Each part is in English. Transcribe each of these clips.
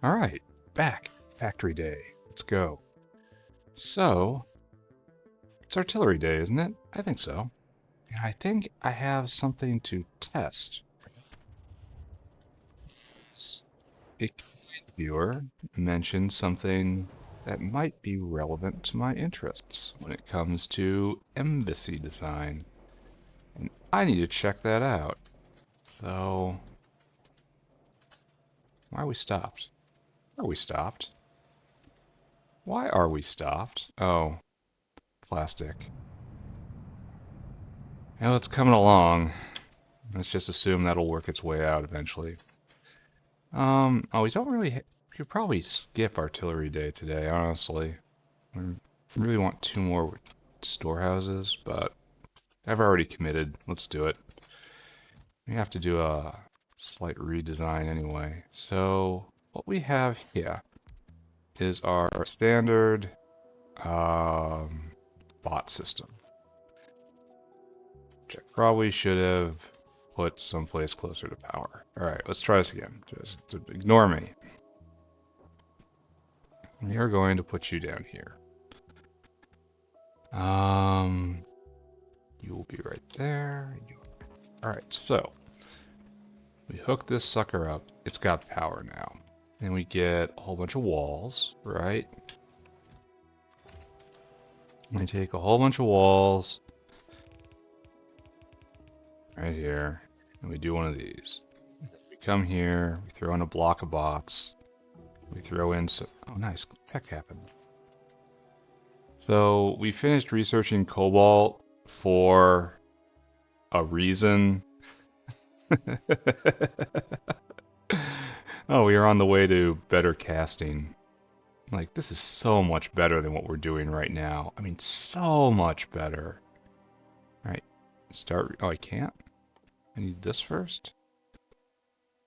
Alright, back. Factory day. Let's go. So, it's artillery day, isn't it? I think so. And I think I have something to test. A viewer mentioned something that might be relevant to my interests when it comes to embassy design. And I need to check that out. So, why are we stopped? Are we stopped? Why are we stopped? Oh, plastic. Well, it's coming along. Let's just assume that'll work its way out eventually. Oh, we don't really. We could probably skip artillery day today, honestly. We really want 2 more storehouses, but I've already committed. Let's do it. We have to do a slight redesign anyway. So what we have here is our standard bot system, which I probably should have put someplace closer to power. All right, let's try this again. Just ignore me. We are going to put you down here. You will be right there. All right, so we hook this sucker up. It's got power now. And we get a whole bunch of walls, right? We take a whole bunch of walls right here, and we do one of these. We come here, we throw in a block of bots. We throw in some, oh nice, tech happened. So we finished researching Cobalt for a reason. Oh, we are on the way to better casting. Like, this is so much better than what we're doing right now. I mean, so much better. Alright, start. Oh, I can't? I need this first?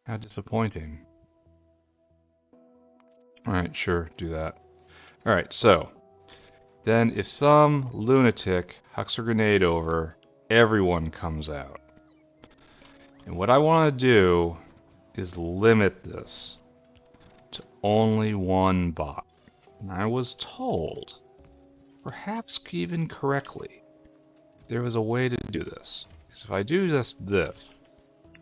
How disappointing. Alright, sure, do that. Alright, so. Then, if some lunatic hucks a grenade over, everyone comes out. And what I want to do is limit this to only one bot. And I was told, perhaps even correctly, there was a way to do this. Because if I do just this,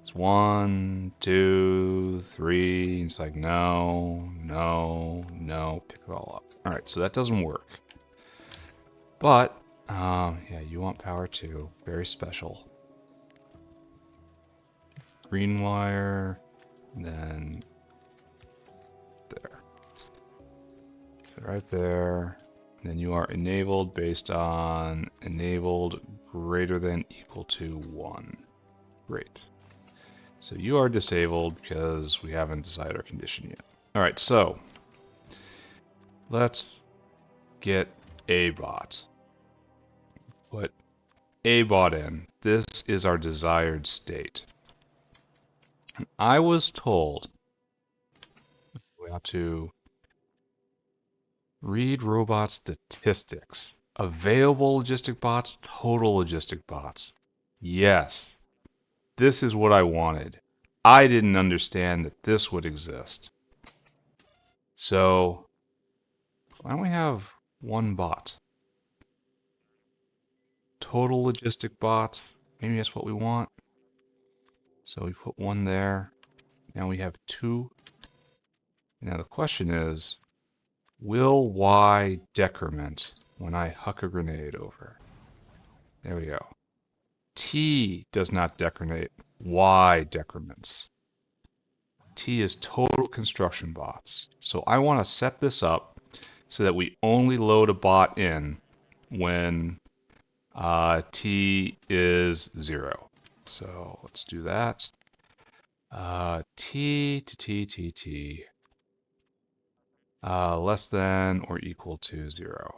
it's 1, 2, 3, it's like no, no, no, pick it all up. Alright, so that doesn't work. But, yeah, you want power too. Very special. Green wire, then there. So right there. Then you are enabled based on enabled greater than equal to 1. Great. So you are disabled because we haven't decided our condition yet. Alright, so let's get a bot. Put a bot in. This is our desired state. I was told we have to read robot statistics. Available logistic bots, total logistic bots. Yes, this is what I wanted. I didn't understand that this would exist. So, why don't we have one bot? Total logistic bots. Maybe that's what we want. So we put one there. Now we have 2. Now the question is, will Y decrement when I huck a grenade over? There we go. T does not decrement. Y decrements. T is total construction bots. So I want to set this up so that we only load a bot in when T is 0. So let's do that. T to T T T less than or equal to 0.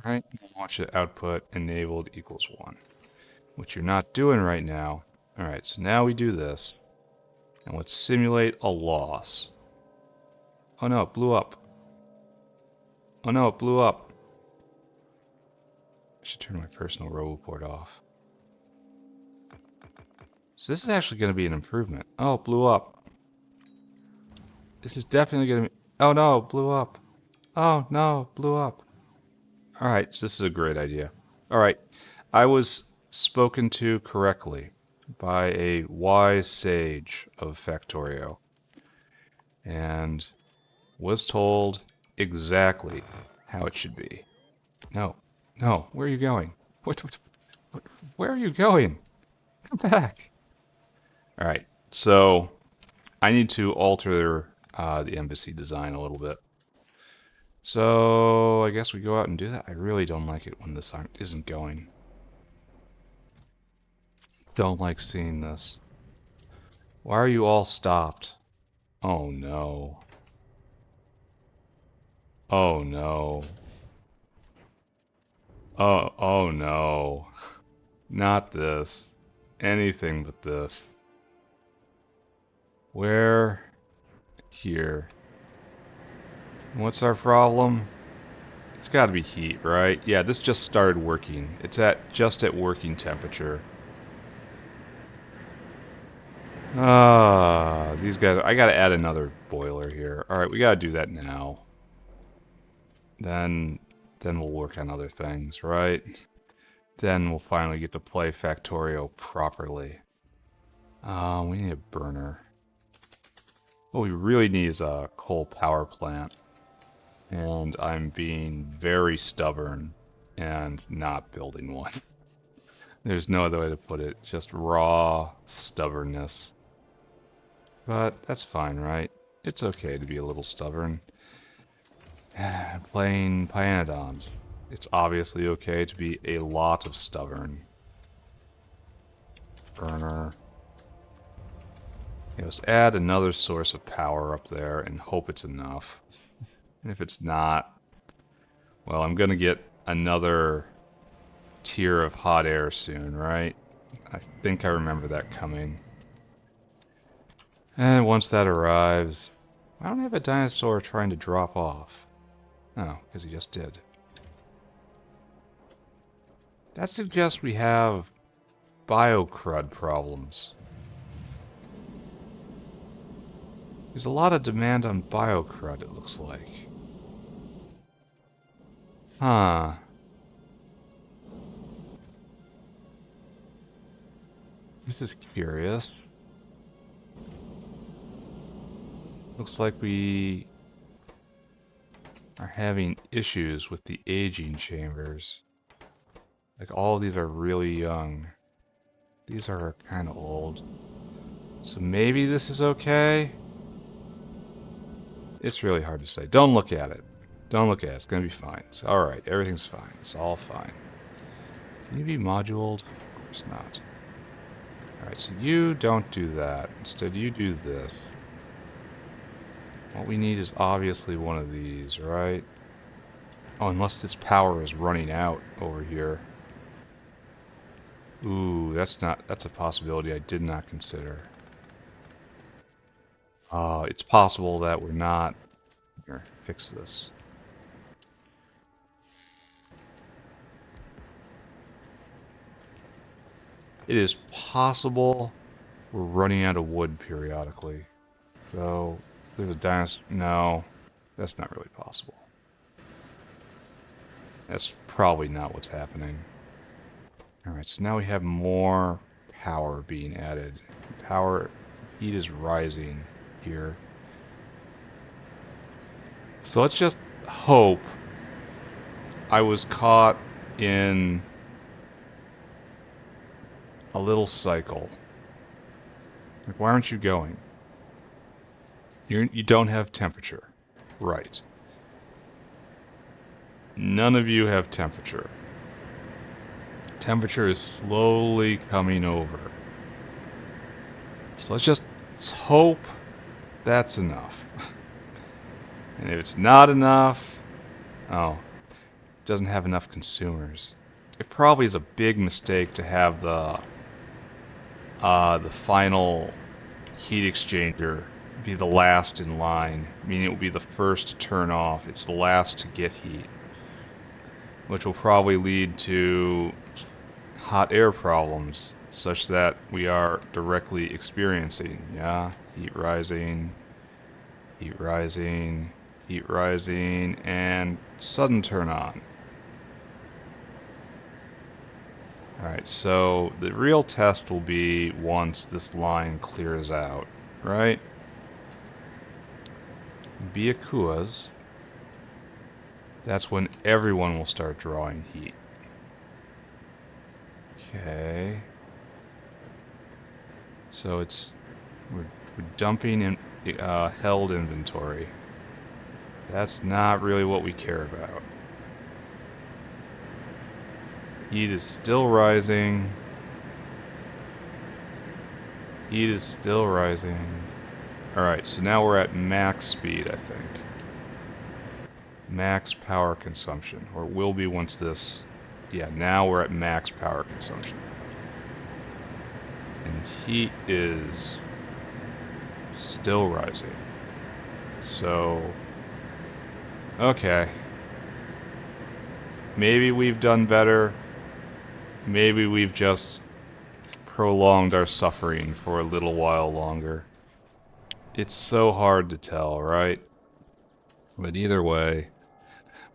Right? Watch the output enabled equals 1, which you're not doing right now. All right, so now we do this, and let's simulate a loss. Oh no, it blew up. Oh no, it blew up. I should turn my personal roboport off. So this is actually going to be an improvement. Oh, it blew up. This is definitely gonna be... Oh no, blew up. Oh no, blew up. Alright, so this is a great idea. Alright, I was spoken to correctly by a wise sage of Factorio and was told exactly how it should be. No, no, where are you going? Where are you going? Come back. Alright, so I need to alter the embassy design a little bit. So I guess we go out and do that. I really don't like it when this isn't going. Don't like seeing this. Why are you all stopped? Oh no. Oh no. Oh no. Not this. Anything but this. Where? Here. What's our problem? It's got to be heat, right? Yeah, this just started working. It's just at working temperature. Ah, these guys. I got to add another boiler here. All right, we got to do that now. Then we'll work on other things, right? Then we'll finally get to play Factorio properly. We need a burner. What we really need is a coal power plant. And I'm being very stubborn and not building one. There's no other way to put it. Just raw stubbornness. But that's fine, right? It's okay to be a little stubborn. Playing Pyanodons. It's obviously okay to be a lot of stubborn. Burner. Okay, let's add another source of power up there and hope it's enough. And if it's not, well, I'm gonna get another tier of hot air soon, right? I think I remember that coming. And once that arrives, I don't have a dinosaur trying to drop off. Oh, because he just did. That suggests we have bio-crud problems. There's a lot of demand on bio-crud, it looks like. Huh. This is curious. Looks like we are having issues with the aging chambers. Like all of these are really young. These are kind of old. So maybe this is okay? It's really hard to say. Don't look at it. Don't look at it. It's going to be fine. It's alright. Everything's fine. It's all fine. Can you be moduled? Of course not. Alright, so you don't do that. Instead, you do this. What we need is obviously one of these, right? Oh, unless this power is running out over here. Ooh, that's a possibility I did not consider. It's possible that we're not... Here, fix this. It is possible we're running out of wood periodically. So, there's a dinosaur... No, that's not really possible. That's probably not what's happening. Alright, so now we have more power being added. Heat is rising here. So let's just hope I was caught in a little cycle. Like, why aren't you going? You don't have temperature. Right. None of you have temperature. Temperature is slowly coming over. So let's hope that's enough. And if it's not enough, oh, it doesn't have enough consumers. It probably is a big mistake to have the final heat exchanger be the last in line, meaning it will be the first to turn off. It's the last to get heat, which will probably lead to hot air problems, such that we are directly experiencing, yeah, heat rising, heat rising, and sudden turn on. Alright, so the real test will be once this line clears out, right? Byakua's, that's when everyone will start drawing heat. Okay. So we're dumping in held inventory. That's not really what we care about. Heat is still rising. Heat is still rising. Alright, so now we're at max speed, I think. Max power consumption. Or will be once this... Yeah, now we're at max power consumption. And heat is still rising. So... Okay. Maybe we've done better. Maybe we've just prolonged our suffering for a little while longer. It's so hard to tell, right? But either way,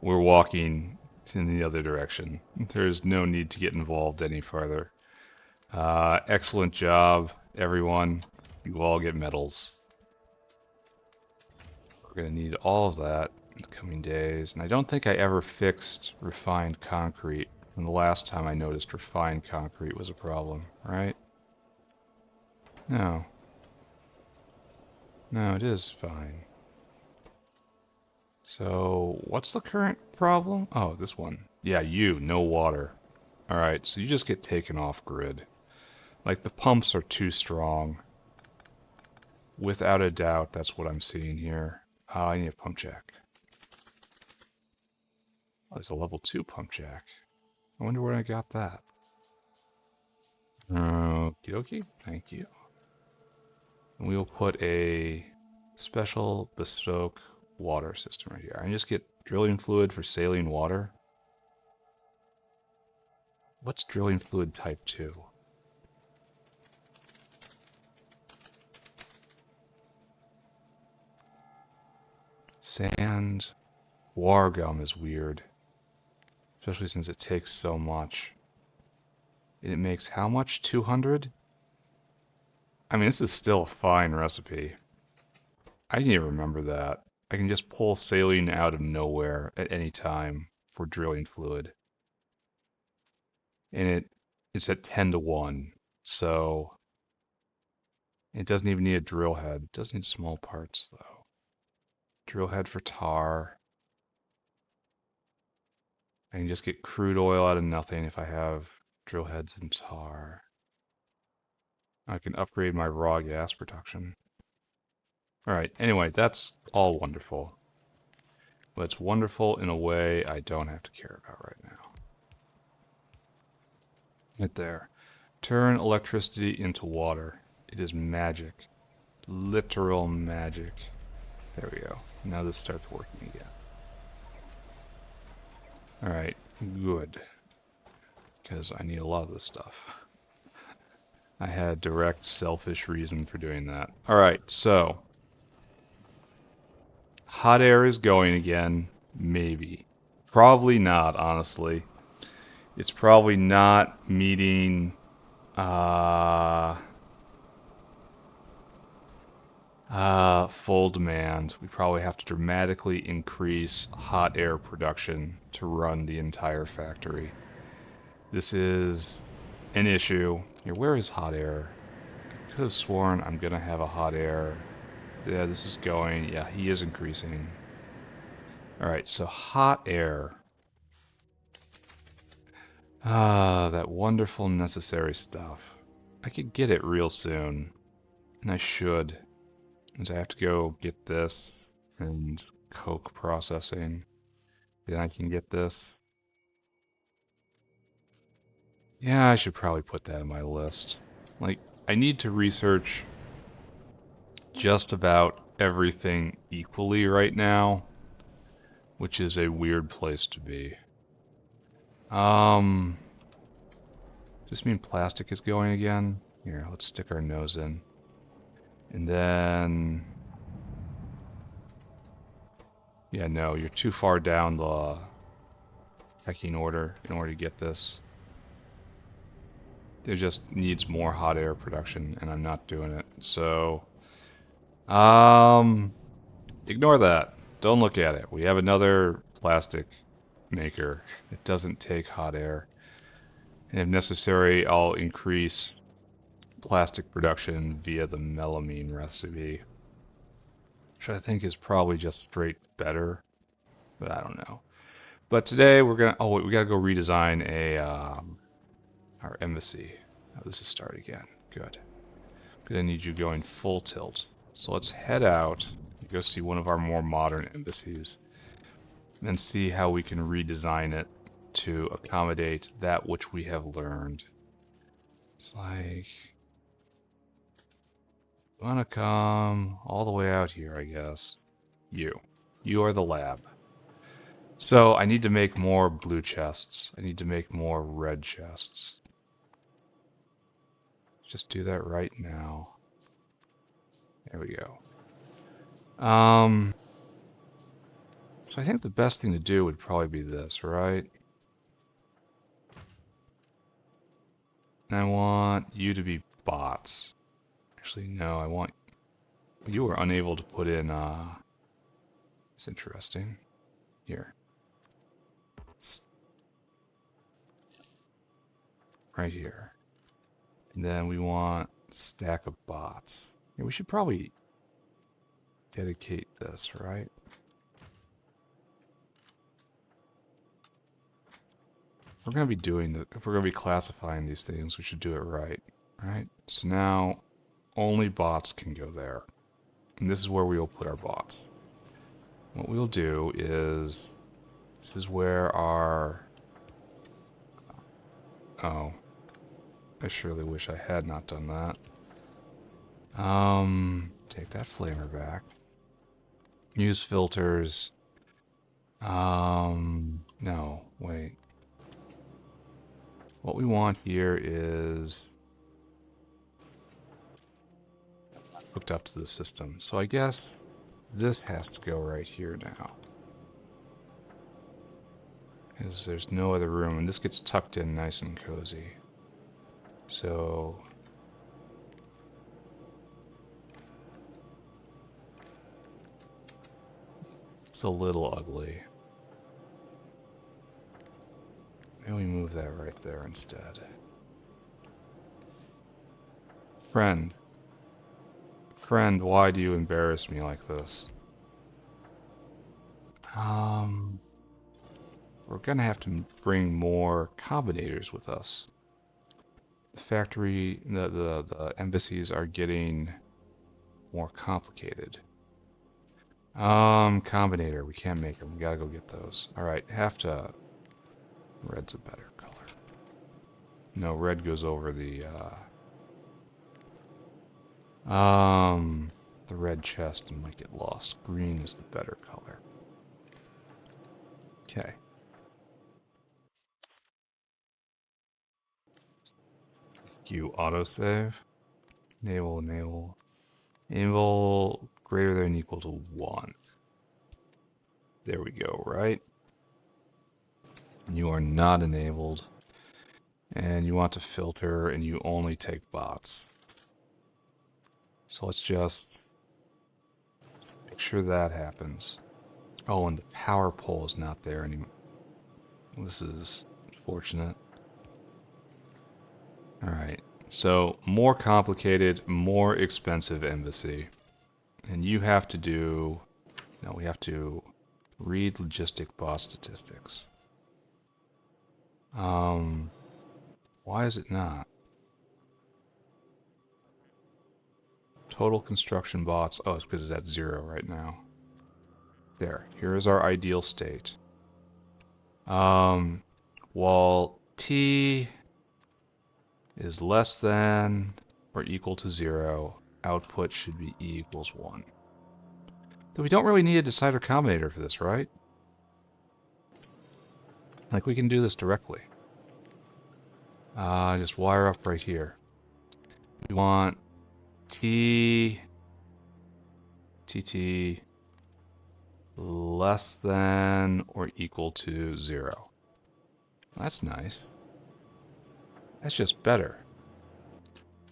we're walking in the other direction. There's no need to get involved any further. Excellent job, everyone. You all get medals. We're going to need all of that in the coming days. And I don't think I ever fixed refined concrete from the last time I noticed refined concrete was a problem, right? No. No, it is fine. So, what's the current problem? Oh, this one. Yeah, no water. Alright, so you just get taken off grid. Like, the pumps are too strong. Without a doubt, that's what I'm seeing here. I need a pump jack. Oh, there's a level 2 pump jack. I wonder where I got that. Okie dokie, thank you. And we'll put a special bespoke water system right here. I can just get drilling fluid for saline water. What's drilling fluid type 2? Sand. War gum is weird. Especially since it takes so much. And it makes how much? 200? I mean, this is still a fine recipe. I need to remember that. I can just pull saline out of nowhere at any time for drilling fluid. And it's at 10 to 1. So it doesn't even need a drill head. It does need small parts though. Drill head for tar. I can just get crude oil out of nothing if I have drill heads and tar. I can upgrade my raw gas production. Alright, anyway, that's all wonderful. But it's wonderful in a way I don't have to care about right now. Right there. Turn electricity into water. It is magic. Literal magic. There we go. Now this starts working again. Alright, good. Because I need a lot of this stuff. I had a direct selfish reason for doing that. Alright, so. Hot air is going again. Maybe. Probably not, honestly. It's probably not meeting full demand. We probably have to dramatically increase hot air production to run the entire factory. This is an issue. Here, where is hot air? I could have sworn I'm gonna have a hot air. Yeah, this is going. Yeah, he is increasing. Alright, so hot air. That wonderful necessary stuff. I could get it real soon. And I should. Because I have to go get this and coke processing. Then I can get this. Yeah, I should probably put that on my list. Like, I need to research just about everything equally right now, which is a weird place to be. Does this mean plastic is going again? Here, let's stick our nose in. And then Yeah, no, you're too far down the pecking order in order to get this. It just needs more hot air production, and I'm not doing it. So, ignore that. Don't look at it. We have another plastic maker. It doesn't take hot air. And if necessary, I'll increase plastic production via the melamine recipe, which I think is probably just straight better, but I don't know. But today we're gonna. Oh, wait, we gotta go redesign our embassy. Oh, this is start again. Good. Gonna need you going full tilt. So let's head out and go see one of our more modern embassies, and see how we can redesign it to accommodate that which we have learned. It's like, wanna come all the way out here, I guess. You are the lab. So I need to make more blue chests. I need to make more red chests. Just do that right now. There we go. So I think the best thing to do would probably be this, right? And I want you to be bots. Actually, no, I want you are unable to put in. It's interesting. Here, right here, and then we want stack of bots. Yeah, we should probably dedicate this, right? If we're gonna be doing the, if we're gonna be classifying these things, we should do it right, right? So now only bots can go there, and this is where we will put our bots. What we'll do is, this is where our, oh, I surely wish I had not done that. Take that flamer back. Use filters. No, wait. What we want here is hooked up to the system. So I guess this has to go right here now, because there's no other room, and this gets tucked in nice and cozy. So it's a little ugly. Maybe we move that right there instead. Friend, why do you embarrass me like this? We're gonna have to bring more combinators with us. The factory, the embassies are getting more complicated. Combinator, we can't make them. We gotta go get those. All right, have to. Red's a better color. No, red goes over the red chest and might get lost. Green is the better color. Okay. You autosave. Enable greater than or equal to 1. There we go, right? You are not enabled. And you want to filter, and you only take bots. So let's just make sure that happens. Oh, and the power pole is not there anymore. This is unfortunate. Alright, so more complicated, more expensive embassy. And you have to do... No, we have to read logistic bot statistics. Why is it not? Total construction bots. Oh, it's because it's at 0 right now. There. Here is our ideal state. While t is less than or equal to 0, output should be e equals 1. Though we don't really need a decider combinator for this, right? Like, we can do this directly. Just wire up right here. We want tt less than or equal to 0. That's nice. That's just better.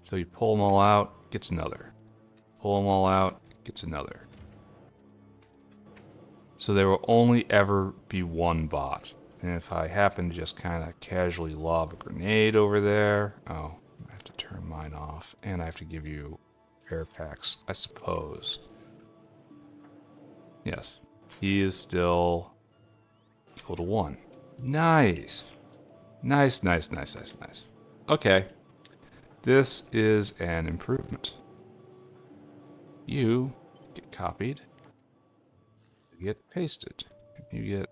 So you pull them all out, gets another. Pull them all out, gets another. So there will only ever be one bot. And if I happen to just kind of casually lob a grenade over there, oh, I have to turn mine off, and I have to give you air packs, I suppose. Yes, he is still equal to 1. Nice. Nice, nice, nice, nice, nice. Okay, this is an improvement. You get copied, you get pasted, you get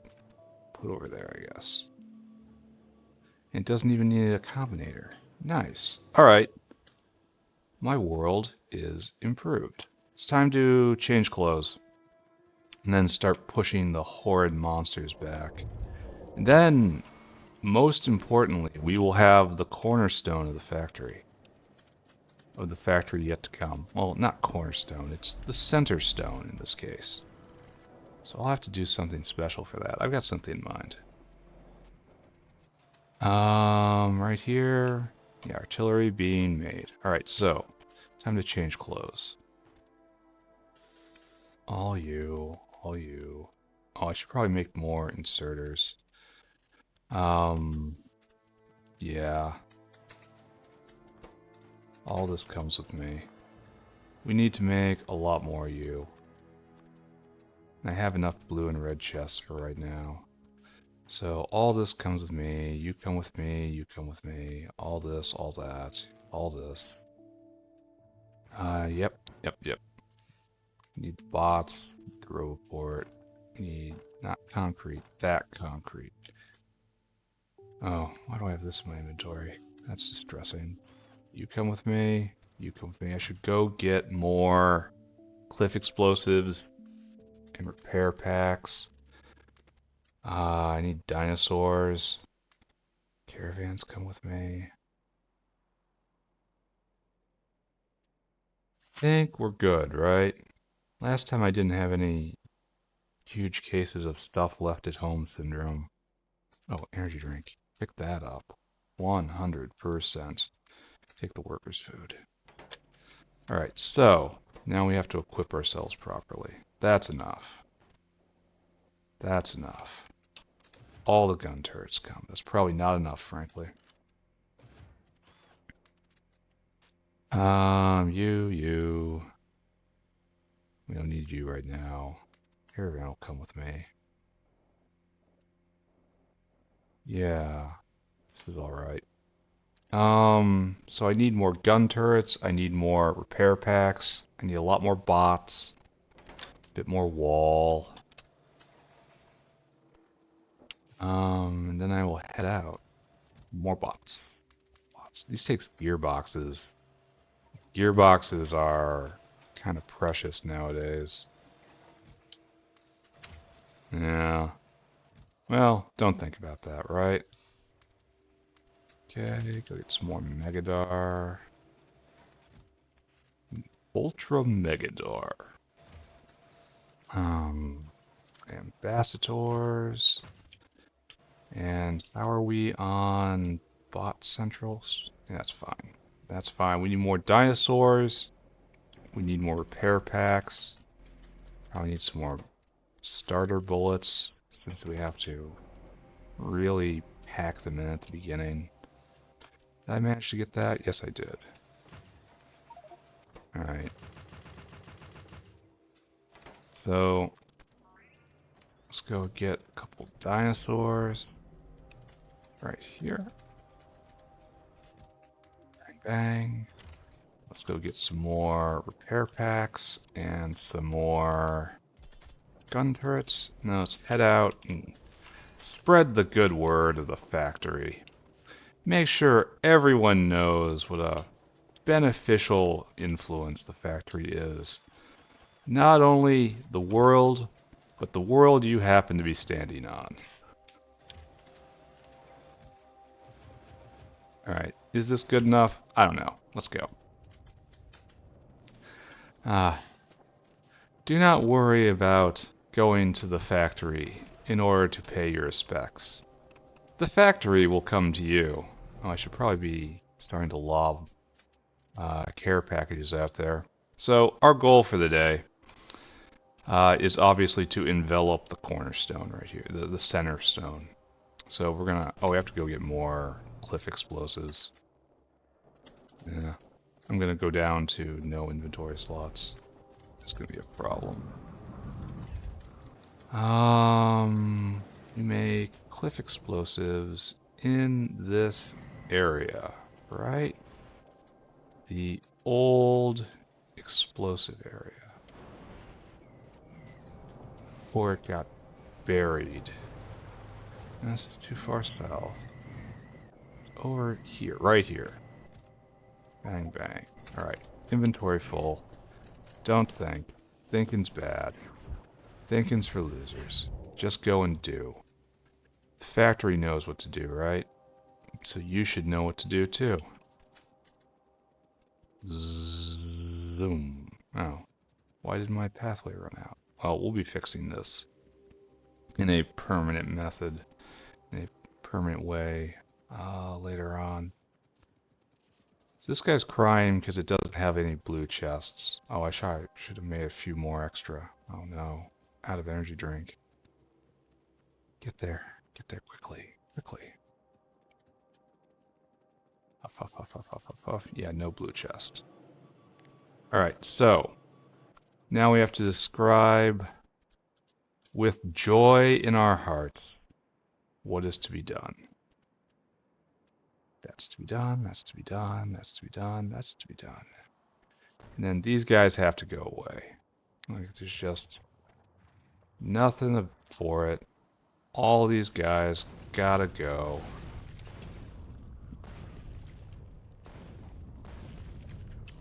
put over there, I guess. It doesn't even need a combinator. Nice. All right. My world is improved. It's time to change clothes and then start pushing the horrid monsters back. And then, most importantly, we will have the cornerstone of the factory. Of the factory yet to come. Well, not cornerstone, it's the center stone in this case. So I'll have to do something special for that. I've got something in mind. Right here. Yeah, artillery being made. Alright, so, time to change clothes. All you, all you. Oh, I should probably make more inserters. Yeah. All this comes with me. We need to make a lot more you. I have enough blue and red chests for right now. So all this comes with me, you come with me, you come with me, all this, all that, all this. Yep. Need bots, the roboport, need not concrete, that concrete. Oh, why do I have this in my inventory? That's distressing. You come with me, you come with me. I should go get more cliff explosives and repair packs. I need dinosaurs. Caravans come with me. I think we're good, right? Last time I didn't have any huge cases of stuff left at home syndrome. Oh, energy drink. Pick that up. 100%. Take the workers' food. Alright, so now we have to equip ourselves properly. That's enough. That's enough. All the gun turrets come. That's probably not enough, frankly. You. We don't need you right now. Caravan will come with me. Yeah, this is alright. So I need more gun turrets, I need more repair packs, I need a lot more bots, a bit more wall. And then I will head out. More bots. These take gearboxes. Gearboxes are kind of precious nowadays. Yeah. Well, don't think about that, right? Okay, go get some more Megadar. Ultra Megadar. Ambassadors. And how are we on bot centrals? Yeah, that's fine. That's fine. We need more dinosaurs. We need more repair packs. Probably need some more starter bullets, since we have to really pack them in at the beginning. Did I manage to get that? Yes, I did. Alright. So, let's go get a couple dinosaurs. Right here. Bang, bang. Let's go get some more repair packs and some more gun turrets. Now let's head out and spread the good word of the factory. Make sure everyone knows what a beneficial influence the factory is. Not only the world, but the world you happen to be standing on. Alright, is this good enough? I don't know. Let's go. Do not worry about going to the factory in order to pay your respects. The factory will come to you. Oh, I should probably be starting to lob care packages out there. So our goal for the day is obviously to envelop the cornerstone right here, the center stone. So we're gonna, oh, we have to go get more cliff explosives. Yeah, I'm gonna go down to no inventory slots. That's gonna be a problem. You make cliff explosives in this area, right? The old explosive area. Before it got buried. That's too far south. Over here, right here. Bang, bang. Alright, inventory full. Don't think. Thinking's bad. Thinking's for losers. Just go and do. The factory knows what to do, right? So you should know what to do too. Zoom. Oh. Why did my pathway run out? Well, we'll be fixing this in a permanent method, in a permanent way later on. So this guy's crying because it doesn't have any blue chests. Oh, I should have made a few more extra. Oh no. Out of energy drink. Get there. Get there quickly. Quickly. Huff, huff, huff, huff, huff, huff, huff. Yeah, no blue chest. Alright, so now we have to describe with joy in our hearts what is to be done. That's to be done, that's to be done, that's to be done, that's to be done. And then these guys have to go away. Like, there's just nothing for it. All these guys gotta go.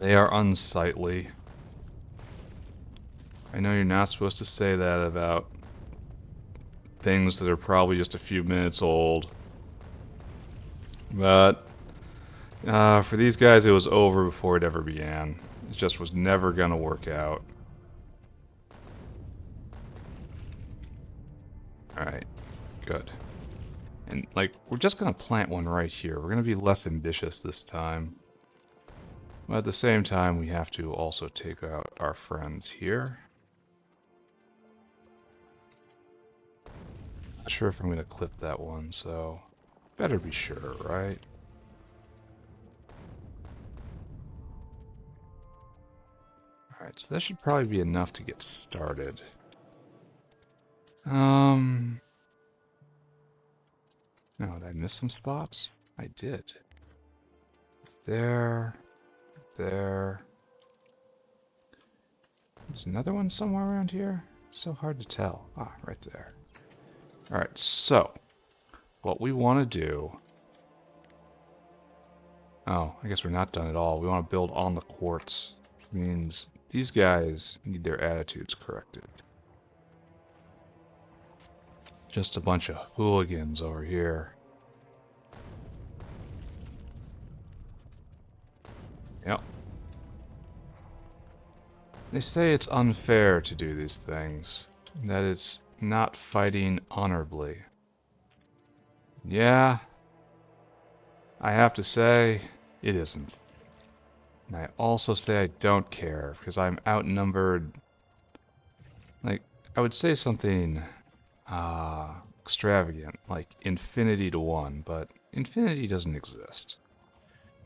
They are unsightly. I know you're not supposed to say that about things that are probably just a few minutes old. But for these guys, it was over before it ever began. It just was never gonna work out. Alright, good. And, like, we're just gonna plant one right here. We're gonna be less ambitious this time. But at the same time, we have to also take out our friends here. Not sure if I'm gonna clip that one, so better be sure, right? Alright, so that should probably be enough to get started. No, did I miss some spots? I did. There. There. There's another one somewhere around here? So hard to tell. Ah, right there. Alright, so what we want to do... Oh, I guess we're not done at all. We want to build on the quartz, which means these guys need their attitudes corrected. Just a bunch of hooligans over here. Yep. They say it's unfair to do these things, that it's not fighting honorably. Yeah, I have to say, it isn't. And I also say I don't care, because I'm outnumbered. Like, I would say something extravagant, like infinity to 1, but infinity doesn't exist.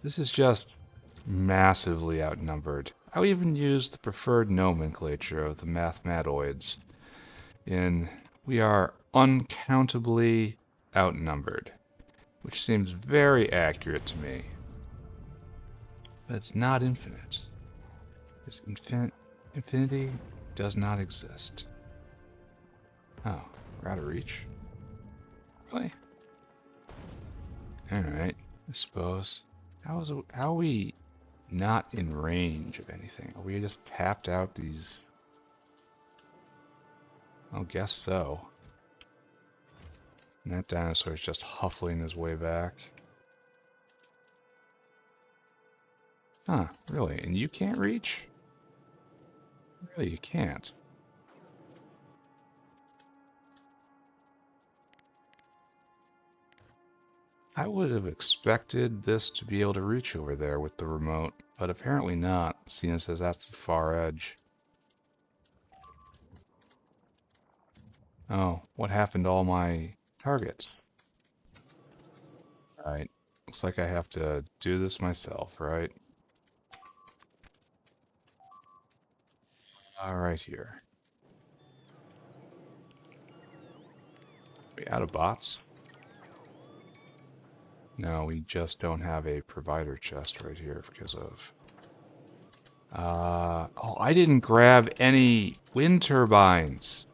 This is just massively outnumbered. I would even use the preferred nomenclature of the mathematoids in we are uncountably outnumbered, which seems very accurate to me. But it's not infinite. This infinity does not exist. Oh, we're out of reach? Really? Alright, I suppose. How are we not in range of anything? Are we just tapped out these? I guess so. And that dinosaur is just huffling his way back. Huh, really? And you can't reach? Really, you can't. I would have expected this to be able to reach over there with the remote, but apparently not, seeing as that's the far edge. Oh, what happened to all my targets? Right. Looks like I have to do this myself, right? Alright here. We out of bots? No, we just don't have a provider chest right here because of... oh, I didn't grab any wind turbines.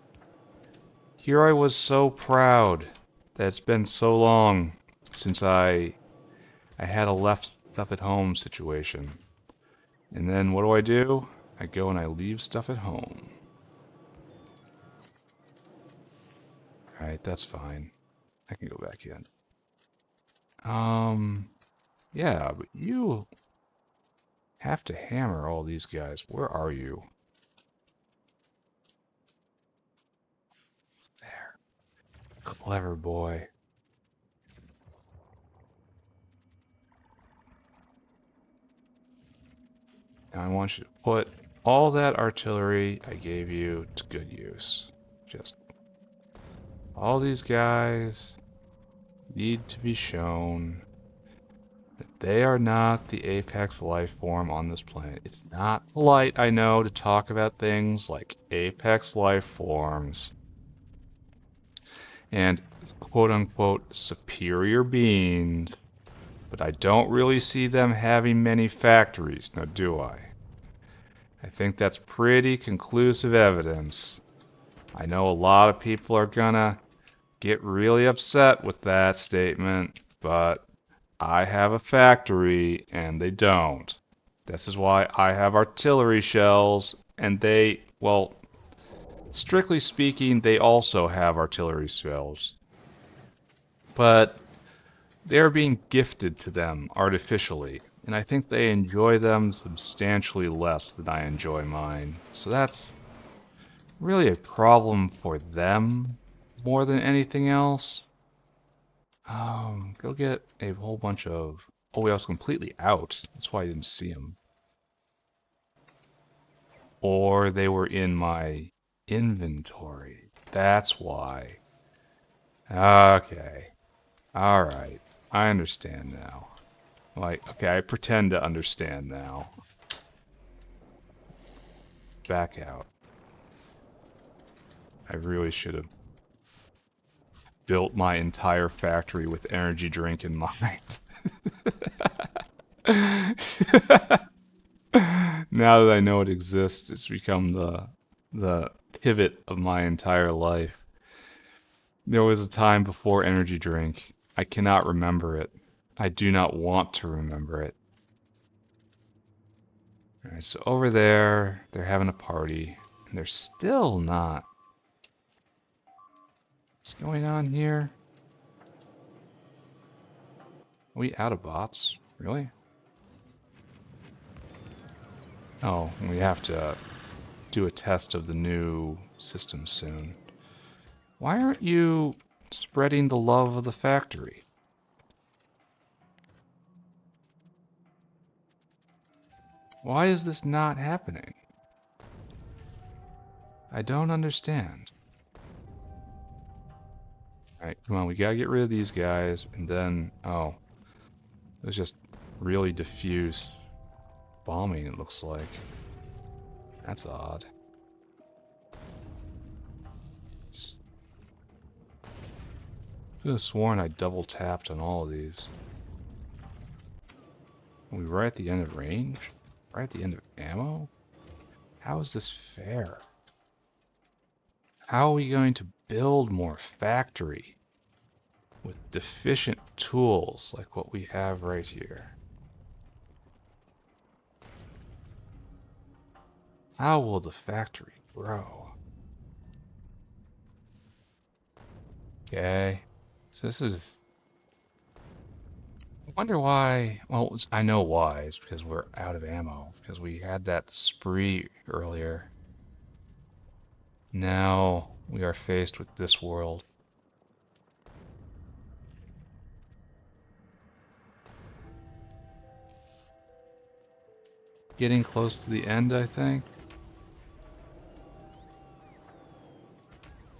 Here I was so proud that it's been so long since I had a left stuff at home situation. And then what do? I go and I leave stuff at home. Alright, that's fine. I can go back in. Yeah, but you have to hammer all these guys. Where are you? There. Clever boy. Now I want you to put all that artillery I gave you to good use. Just all these guys need to be shown that they are not the apex life form on this planet. It's not polite, I know, to talk about things like apex life forms and quote-unquote superior beings, but I don't really see them having many factories, now do I? I think that's pretty conclusive evidence. I know a lot of people are gonna get really upset with that statement, but I have a factory and they don't. This is why I have artillery shells and they, well, strictly speaking, they also have artillery shells. But they're being gifted to them artificially, and I think they enjoy them substantially less than I enjoy mine. So that's really a problem for them more than anything else. Go get a whole bunch of... Oh, I was completely out. That's why I didn't see them. Or they were in my inventory. That's why. Okay. Alright. I understand now. Like, okay, I pretend to understand now. Back out. I really should have built my entire factory with energy drink in mind. Now that I know it exists, it's become the pivot of my entire life. There was a time before energy drink. I cannot remember it. I do not want to remember it. Alright, so over there, they're having a party, and they're still not. What's going on here? Are we out of bots? Really? Oh, we have to do a test of the new system soon. Why aren't you spreading the love of the factory? Why is this not happening? I don't understand. Alright, come on, we gotta get rid of these guys, and then... Oh. It was just really diffuse bombing, it looks like. That's odd. I could have sworn I double tapped on all of these. Are we right at the end of range? Right at the end of ammo? How is this fair? How are we going to build more factory with deficient tools like what we have right here? How will the factory grow? Okay, so this is... I wonder why... Well, I know why. It's because we're out of ammo. Because we had that spree earlier. Now we are faced with this world. getting close to the end, I think.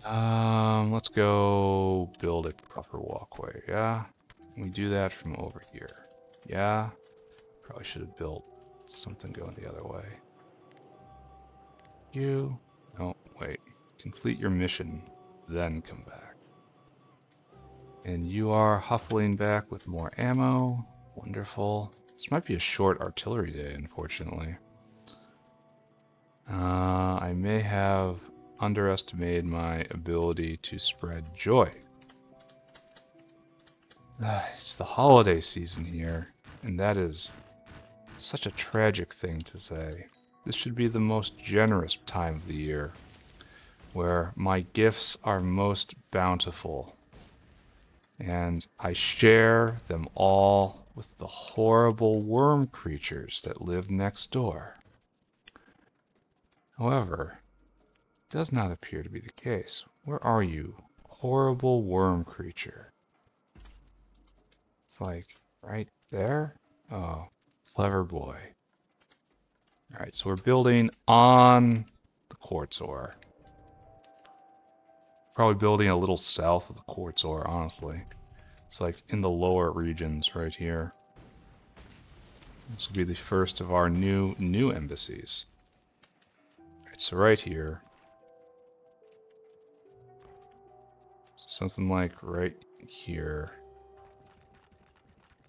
Let's go build a proper walkway, yeah? We do that from over here. Yeah? Probably should have built something going the other way. You... No, wait. Complete your mission, then come back. And you are huffling back with more ammo. Wonderful. This might be a short artillery day, unfortunately. I may have underestimated my ability to spread joy. It's the holiday season here, and that is such a tragic thing to say. This should be the most generous time of the year, where my gifts are most bountiful, and I share them all with the horrible worm creatures that live next door. However, it does not appear to be the case. Where are you, horrible worm creature? It's like right there? Oh, clever boy. Alright, so we're building on the quartz ore. Probably building a little south of the quartz ore, honestly. It's like in the lower regions right here. This will be the first of our new embassies. Alright, so right here. Something like right here.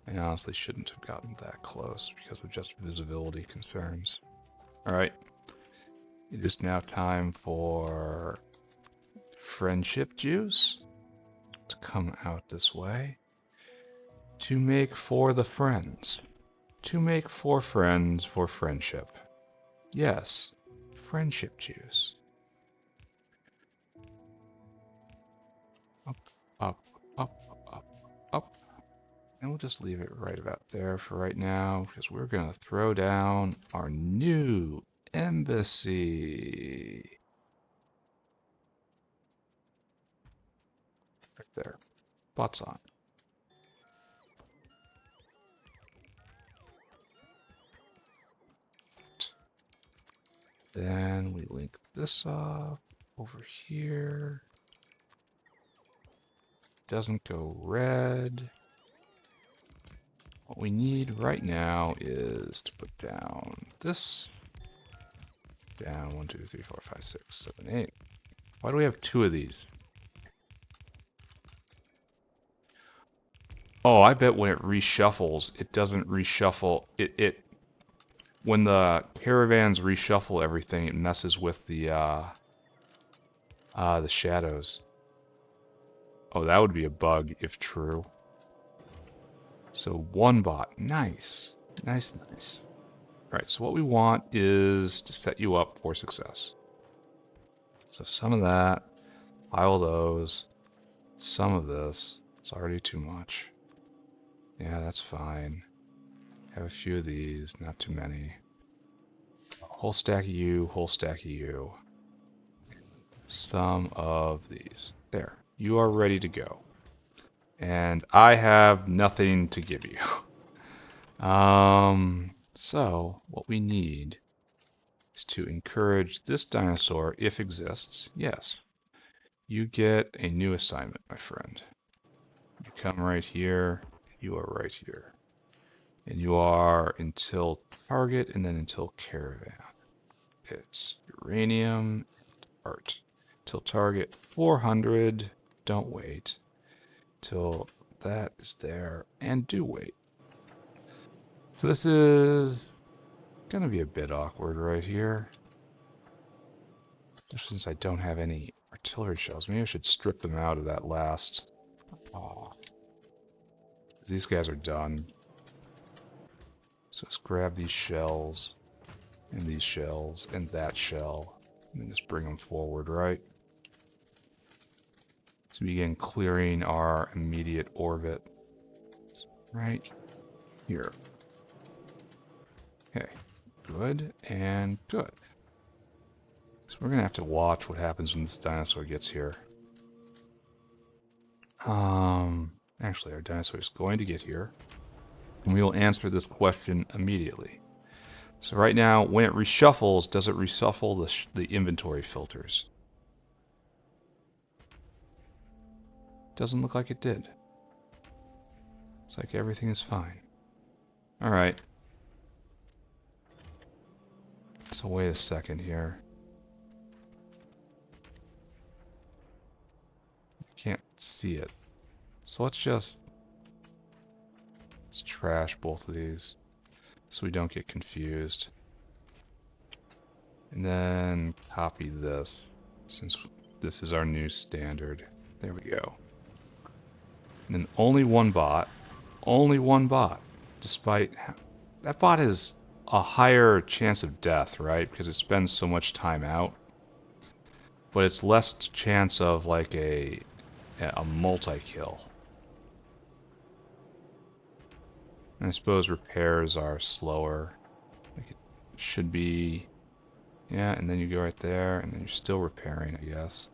I honestly shouldn't have gotten that close because of just visibility concerns. Alright. It is now time for friendship juice to come out this way. To make for the friends. To make for friends for friendship. Yes, friendship juice. Up, up, up, up, up. And we'll just leave it right about there for right now, because we're going to throw down our new embassy. Right there. Bots on. Then we link this up over here. Doesn't go red. What we need right now is to put down this. Down 1, 2, 3, 4, 5, 6, 7, 8. Why do we have 2 of these? Oh, I bet when it reshuffles, it doesn't reshuffle. When the caravans reshuffle everything, it messes with the shadows. Oh, that would be a bug if true. So 1 bot, nice, nice, nice. All right, so what we want is to set you up for success. So some of that, pile those, some of this. It's already too much. Yeah, that's fine. Have a few of these, not too many. Whole stack of you, whole stack of you. Some of these. There, you are ready to go. And I have nothing to give you. So what we need is to encourage this dinosaur, if exists. Yes, you get a new assignment, my friend. You come right here. You are right here. And you are until target and then until caravan. It's uranium, art. Till target 400. Don't wait. Till that is there. And do wait. So this is gonna be a bit awkward right here. Since I don't have any artillery shells. Maybe I should strip them out of that last. Oh. These guys are done. So let's grab these shells. And these shells. And that shell. And then just bring them forward, right? To begin clearing our immediate orbit. Right here. Okay. Good and good. So we're going to have to watch what happens when this dinosaur gets here. Actually, our dinosaur is going to get here. And we will answer this question immediately. So right now, when it reshuffles, does it reshuffle the inventory filters? Doesn't look like it did. It's like everything is fine. Alright. So wait a second here. Can't see it. So let's trash both of these so we don't get confused. And then copy this since this is our new standard. There we go. And then only one bot. Only one bot. Despite that bot is a higher chance of death, right? Because it spends so much time out. But it's less chance of like a multi-kill. And I suppose repairs are slower. Like it should be, yeah, and then you go right there, and then you're still repairing, I guess.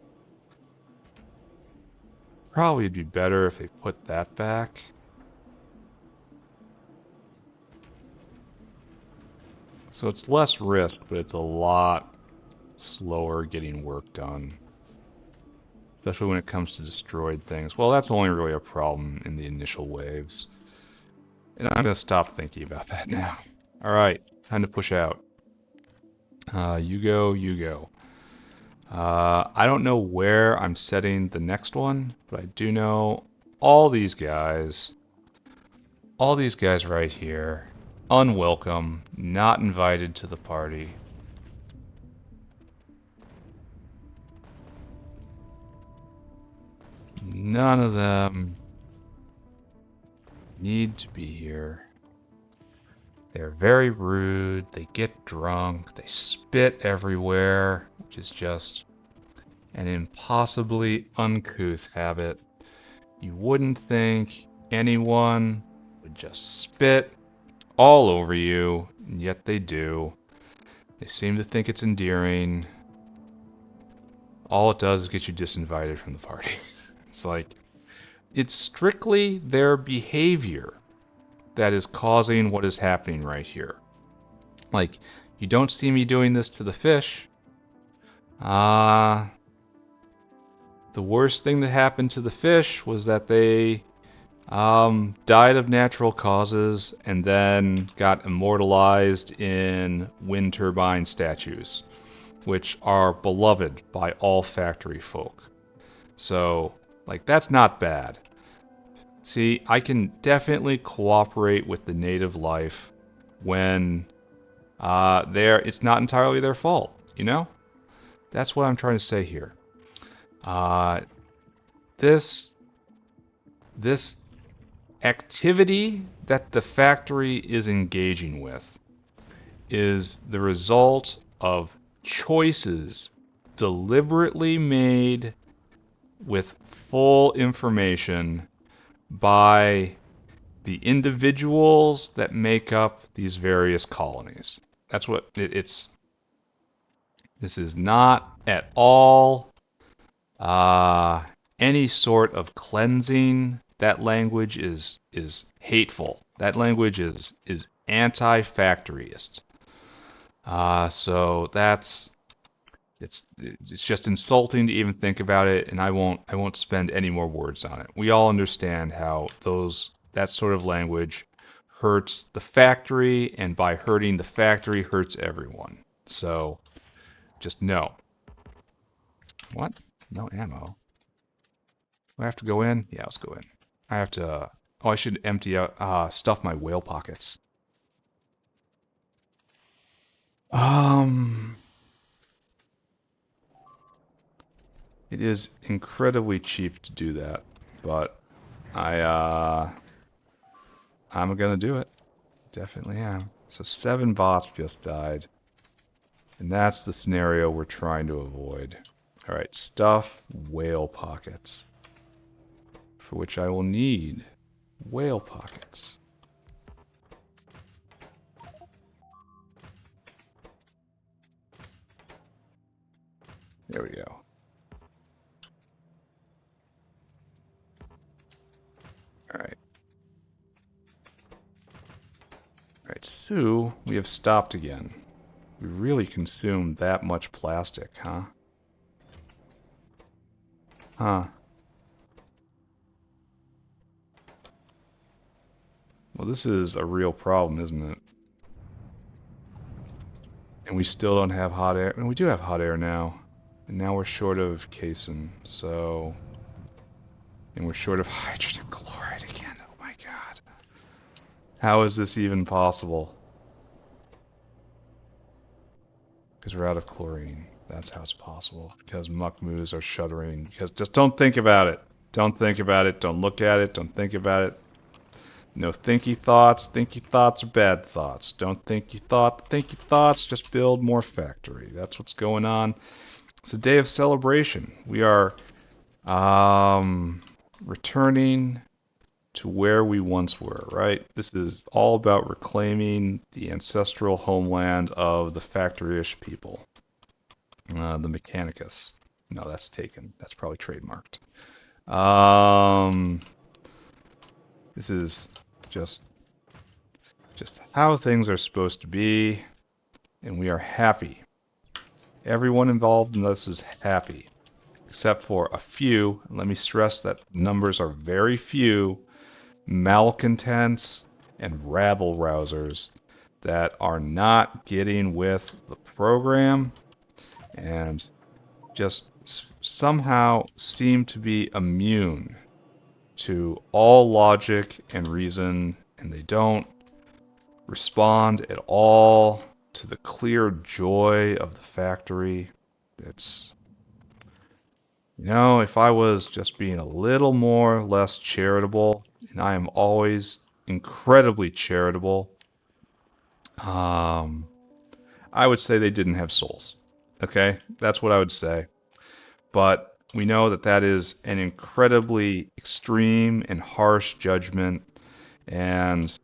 Probably it'd be better if they put that back. So it's less risk, but it's a lot slower getting work done. Especially when it comes to destroyed things. Well, that's only really a problem in the initial waves. And I'm going to stop thinking about that now. Alright, time to push out. You go, you go. I don't know where I'm setting the next one, but I do know all these guys right here, unwelcome, not invited to the party. None of them need to be here. They're very rude, they get drunk, they spit everywhere, which is just an impossibly uncouth habit. You wouldn't think anyone would just spit all over you, and yet they do. They seem to think it's endearing. All it does is get you disinvited from the party. It's like, it's strictly their behavior that is causing what is happening right here. Like, you don't see me doing this to the fish. The worst thing that happened to the fish was that they died of natural causes and then got immortalized in wind turbine statues, which are beloved by all factory folk. So, like, that's not bad. See, I can definitely cooperate with the native life when it's not entirely their fault, you know? That's what I'm trying to say here. This activity that the factory is engaging with is the result of choices deliberately made with full information by the individuals that make up these various colonies. That's what it's. This is not at all any sort of cleansing. That language is hateful. That language is anti-factoryist. So that's it's just insulting to even think about it, and I won't spend any more words on it. We all understand how that sort of language hurts the factory, and by hurting the factory hurts everyone. So just know. What? No ammo. Do I have to go in? Yeah, let's go in. I have to. Oh, I should empty out, stuff my whale pockets. It is incredibly cheap to do that, but I'm gonna do it. Definitely am. So 7 bots just died, and that's the scenario we're trying to avoid. All right, stuff whale pockets, for which I will need whale pockets. There we go. All right. All right, 2, we have stopped again. We really consumed that much plastic, huh? Huh. Well, this is a real problem, isn't it? And we still don't have hot air. And we do have hot air now. And now we're short of casein, so... And we're short of hydrogen chloride again. Oh my god. How is this even possible? Because we're out of chlorine. That's how it's possible. Because muckmoos are shuddering. Because just don't think about it. Don't think about it. Don't look at it. Don't think about it. No thinky thoughts. Thinky thoughts are bad thoughts. Don't think you thought. Thinky thoughts. Just build more factory. That's what's going on. It's a day of celebration. We are returning to where we once were, right? This is all about reclaiming the ancestral homeland of the Factorio-ish people. The Mechanicus. No, that's taken. That's probably trademarked. This is just how things are supposed to be, and we are happy. Everyone involved in this is happy, except for a few, and let me stress that numbers are very few, malcontents and rabble-rousers that are not getting with the program and just somehow seem to be immune to all logic and reason, and they don't respond at all to the clear joy of the factory. It's, you know, if I was just being a little more less charitable, and I am always incredibly charitable, I would say they didn't have souls. Okay? That's what I would say. But we know that that is an incredibly extreme and harsh judgment, and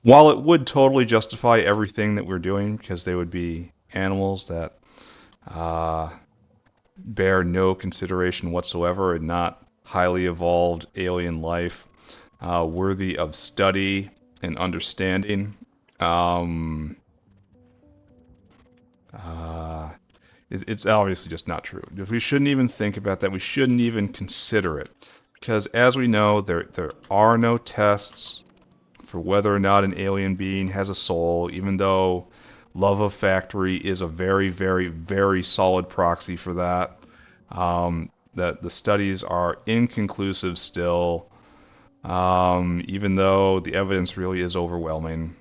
while it would totally justify everything that we're doing, because they would be animals that bear no consideration whatsoever and not highly evolved alien life worthy of study and understanding, it's obviously just not true. We shouldn't even think about that. We shouldn't even consider it. Because as we know, there are no tests for whether or not an alien being has a soul, even though love of factory is a very, very, very solid proxy for that. That the studies are inconclusive still, even though the evidence really is overwhelming.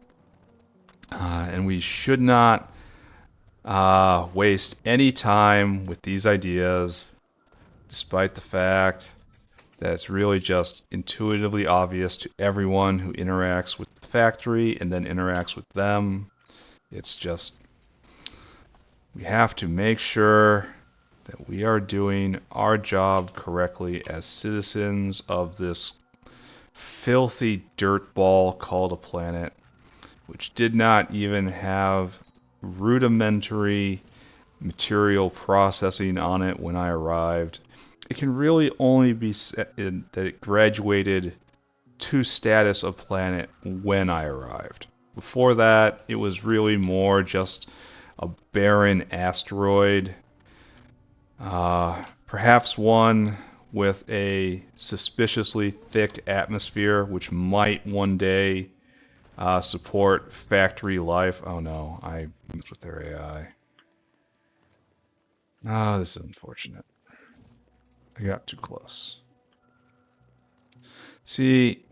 And we should not waste any time with these ideas, despite the fact that it's really just intuitively obvious to everyone who interacts with the factory and then interacts with them. It's just, we have to make sure that we are doing our job correctly as citizens of this filthy dirtball called a planet, which did not even have rudimentary material processing on it when I arrived. It can really only be said that it graduated to status of planet when I arrived. Before that, it was really more just a barren asteroid, perhaps one with a suspiciously thick atmosphere, which might one day support factory life. Oh no, I messed with their AI. Ah, this is unfortunate. I got too close. See,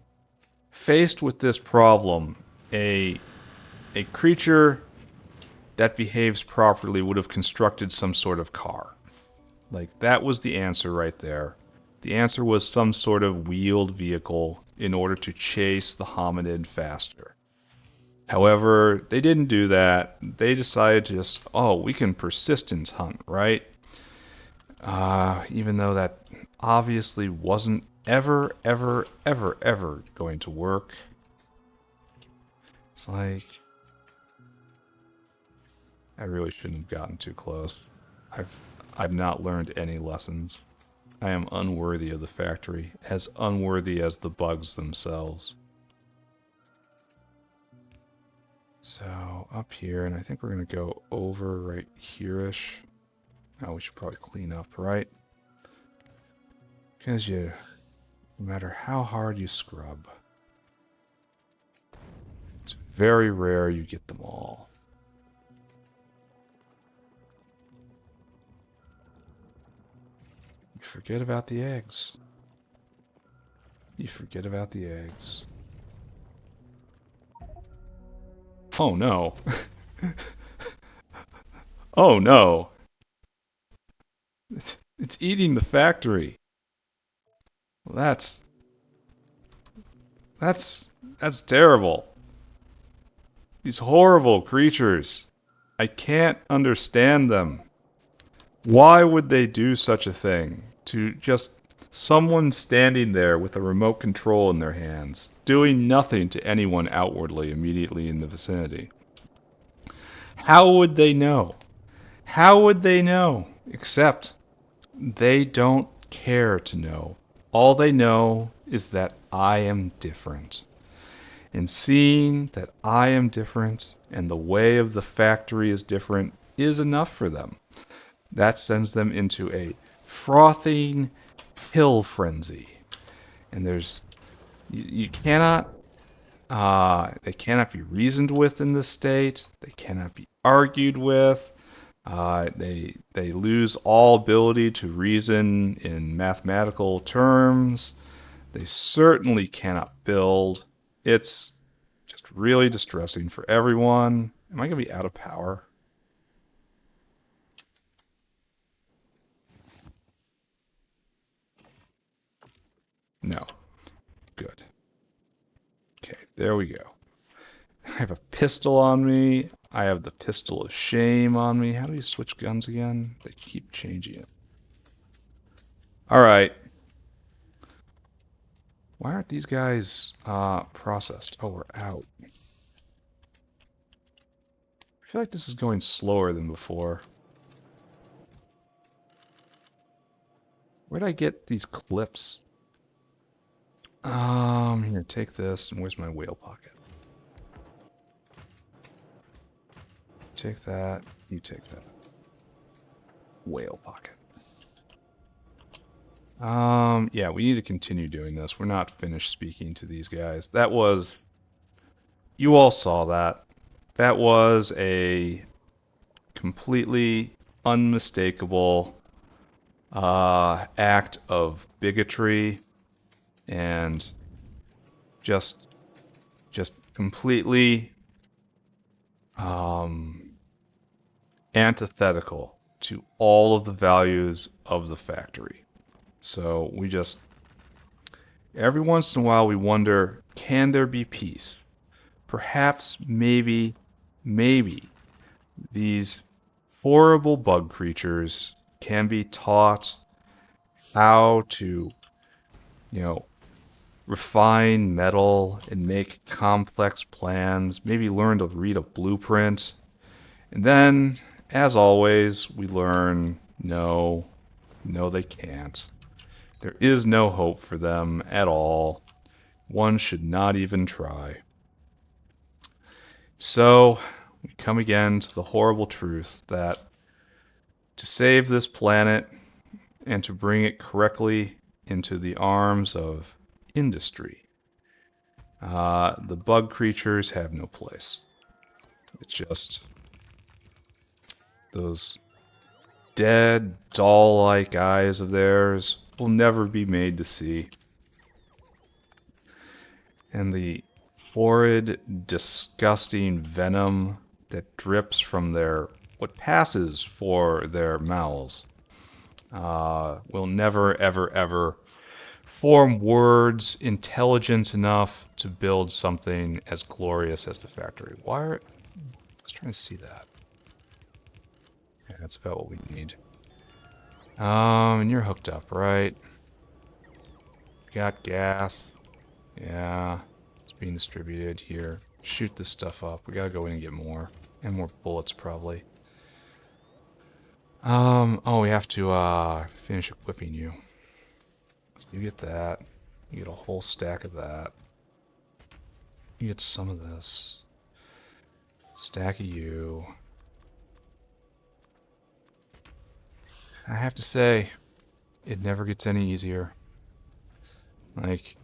faced with this problem, a creature that behaves properly would have constructed some sort of car. Like, that was the answer right there. The answer was some sort of wheeled vehicle in order to chase the hominid faster. However, they didn't do that. They decided to just, oh, we can persistence hunt, right? Even though that obviously wasn't ever going to work. It's like, I really shouldn't have gotten too close. I've not learned any lessons. I am unworthy of the factory, as unworthy as the bugs themselves. So up here, and I think we're going to go over right here-ish. Oh, we should probably clean up, right? Because no matter how hard you scrub, it's very rare you get them all. You forget about the eggs. You forget about the eggs. Oh no. Oh no. It's eating the factory. Well, that's terrible. These horrible creatures. I can't understand them. Why would they do such a thing? To just someone standing there with a remote control in their hands, doing nothing to anyone outwardly immediately in the vicinity. How would they know? How would they know? Except they don't care to know. All they know is that I am different. And seeing that I am different and the way of the factory is different is enough for them. That sends them into a frothing kill frenzy. And you cannot, they cannot be reasoned with in this state. They cannot be argued with. They lose all ability to reason in mathematical terms. They certainly cannot build. It's just really distressing for everyone. Am I going to be out of power? No. Good. Okay, there we go. I have a pistol on me. I have the pistol of shame on me. How do you switch guns again? They keep changing it. Alright. Why aren't these guys processed? Oh, we're out. I feel like this is going slower than before. Where'd I get these clips? Here, take this. And where's my whale pocket? Take that. You take that. Whale pocket. Yeah, we need to continue doing this. We're not finished speaking to these guys. That was... You all saw that. That was a completely unmistakable act of bigotry and just completely antithetical to all of the values of the factory. So we just, every once in a while we wonder, can there be peace? Perhaps, maybe these horrible bug creatures can be taught how to, refine metal and make complex plans, maybe learn to read a blueprint. And then, as always, we learn, no, they can't. There is no hope for them at all. One should not even try. So, we come again to the horrible truth that to save this planet and to bring it correctly into the arms of industry, the bug creatures have no place. It's just those dead, doll-like eyes of theirs will never be made to see. And the horrid, disgusting venom that drips from what passes for their mouths will never, ever, ever form words intelligent enough to build something as glorious as the factory. Let's try to see that. Yeah, that's about what we need. And you're hooked up, right? Got gas. Yeah, it's being distributed here. Shoot this stuff up. We gotta go in and get more. And more bullets, probably. Oh, we have to, finish equipping you. So you get that. You get a whole stack of that. You get some of this. Stack of you. I have to say, it never gets any easier. Like,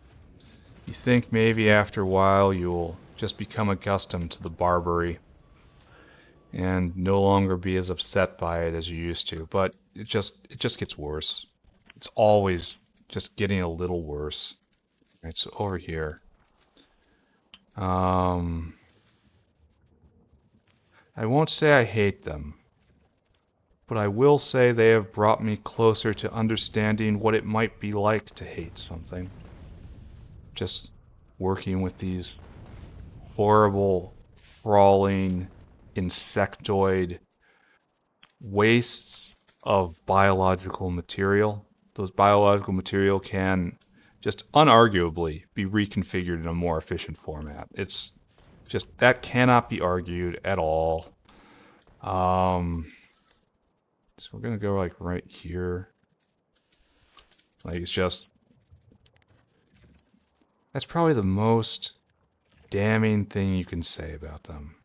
you think maybe after a while you'll just become accustomed to the barbary and no longer be as upset by it as you used to, but it just gets worse. It's always just getting a little worse. All right, so over here. I won't say I hate them, but I will say they have brought me closer to understanding what it might be like to hate something. Just working with these horrible, crawling, insectoid wastes of biological material. Those biological material can just unarguably be reconfigured in a more efficient format. It's just, that cannot be argued at all. So we're gonna go like right here. Like, it's just, that's probably the most damning thing you can say about them.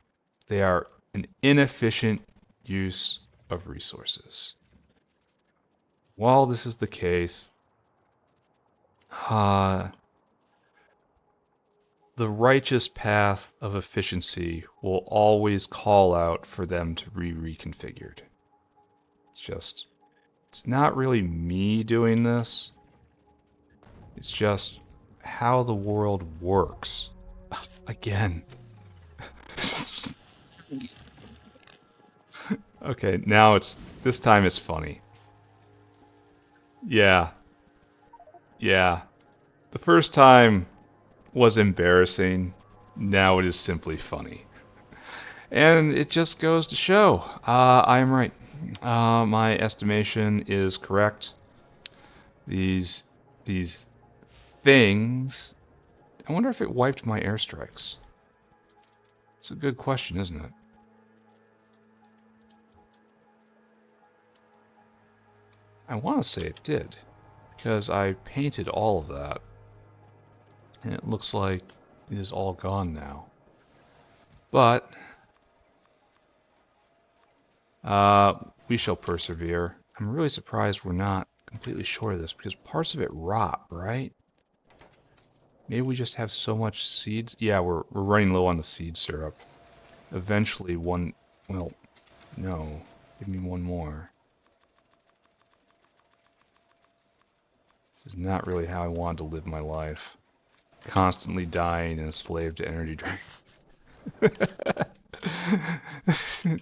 They are an inefficient use of resources. While this is the case, the righteous path of efficiency will always call out for them to be reconfigured. It's not really me doing this. It's just how the world works. Again. Okay, now this time it's funny. Yeah. The first time was embarrassing. Now it is simply funny. And it just goes to show, I am right. My estimation is correct. These things. I wonder if it wiped my airstrikes. It's a good question, isn't it? I want to say it did, because I painted all of that, and it looks like it is all gone now. But we shall persevere. I'm really surprised we're not completely sure of this, because parts of it rot, right? Maybe we just have so much seeds. Yeah, we're running low on the seed syrup. Eventually one, well, no, give me one more. This is not really how I wanted to live my life. Constantly dying and a slave to energy drink.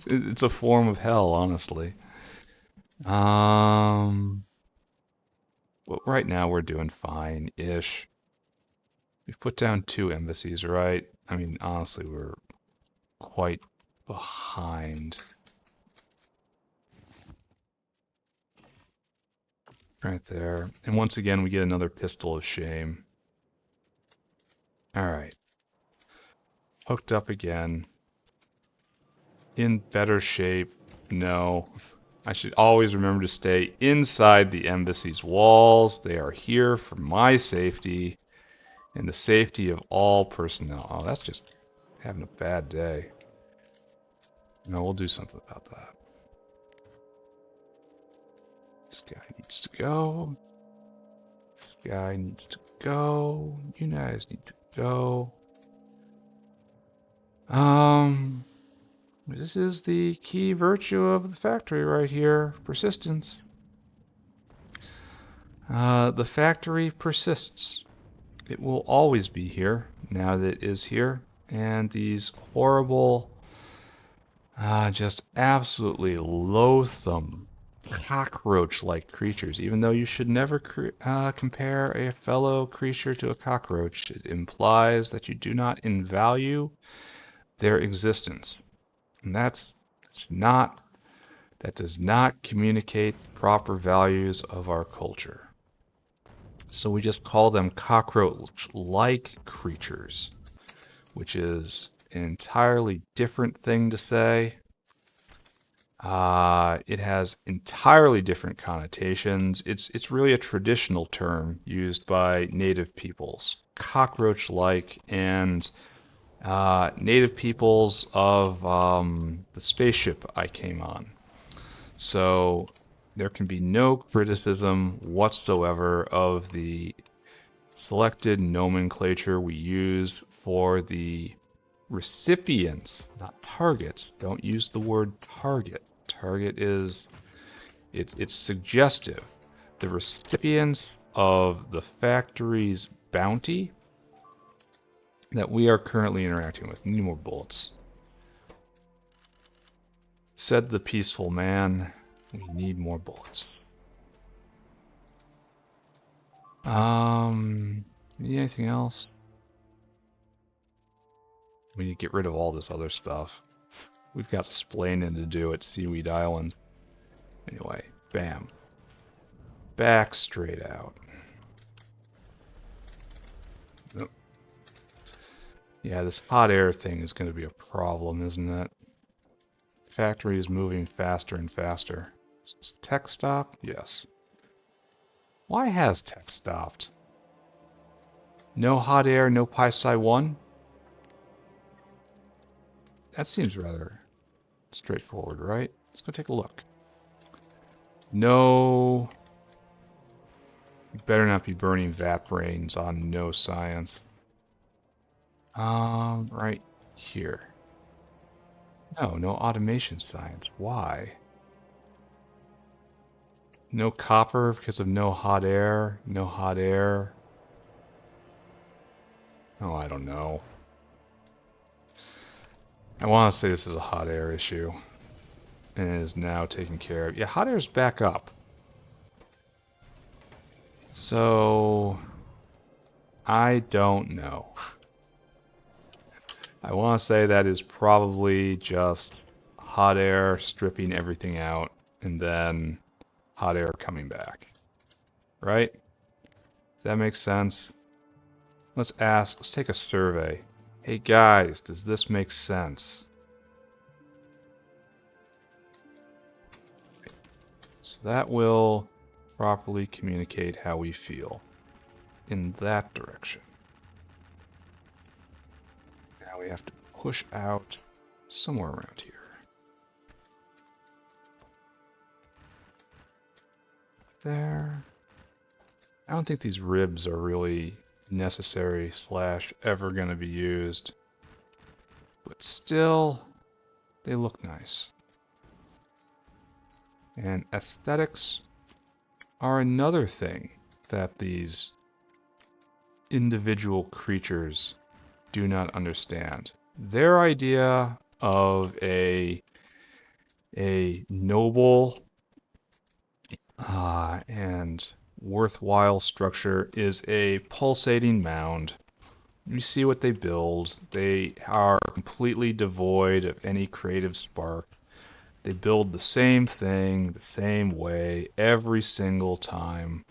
It's a form of hell, honestly. But right now we're doing fine-ish. We've put down 2 embassies, right? I mean, honestly, we're quite behind. Right there. And once again, we get another pistol of shame. Alright. Hooked up again. In better shape. No. I should always remember to stay inside the embassy's walls. They are here for my safety and the safety of all personnel. Oh, that's just having a bad day. No, we'll do something about that. This guy needs to go. This guy needs to go. You guys need to go. This is the key virtue of the factory right here. Persistence. The factory persists. It will always be here now that it is here. And these horrible, just absolutely loathsome, cockroach-like creatures, even though you should never compare a fellow creature to a cockroach, it implies that you do not value their existence. And that does not communicate the proper values of our culture. So we just call them cockroach-like creatures, which is an entirely different thing to say. It has entirely different connotations. It's really a traditional term used by native peoples. Cockroach-like and native peoples of the spaceship I came on. So there can be no criticism whatsoever of the selected nomenclature we use for the recipients, not targets. Don't use the word target. Target is, it's suggestive. The recipients of the factory's bounty that we are currently interacting with. Need more bullets. Said the peaceful man, we need more bullets. Need anything else? We need to get rid of all this other stuff. We've got splaining to do at Seaweed Island. Anyway, bam. Back straight out. Nope. Yeah, this hot air thing is going to be a problem, isn't it? Factory is moving faster and faster. Is tech stopped? Yes. Why has tech stopped? No hot air, no Pi 1? That seems rather straightforward, right? Let's go take a look. No. You better not be burning vat brains on no science. Right here. No automation science. Why? No copper because of no hot air. No hot air. Oh, I don't know. I want to say this is a hot air issue. And it is now taken care of. Yeah, hot air's back up. So, I don't know. I want to say that is probably just hot air stripping everything out and then hot air coming back. Right? Does that make sense? Let's take a survey. Hey guys, does this make sense? So that will properly communicate how we feel in that direction. Now we have to push out somewhere around here. There. I don't think these ribs are really necessary / ever going to be used. But still, they look nice. And aesthetics are another thing that these individual creatures do not understand. Their idea of a noble and worthwhile structure is a pulsating mound. You see what they build. They are completely devoid of any creative spark. They build the same thing, the same way, every single time.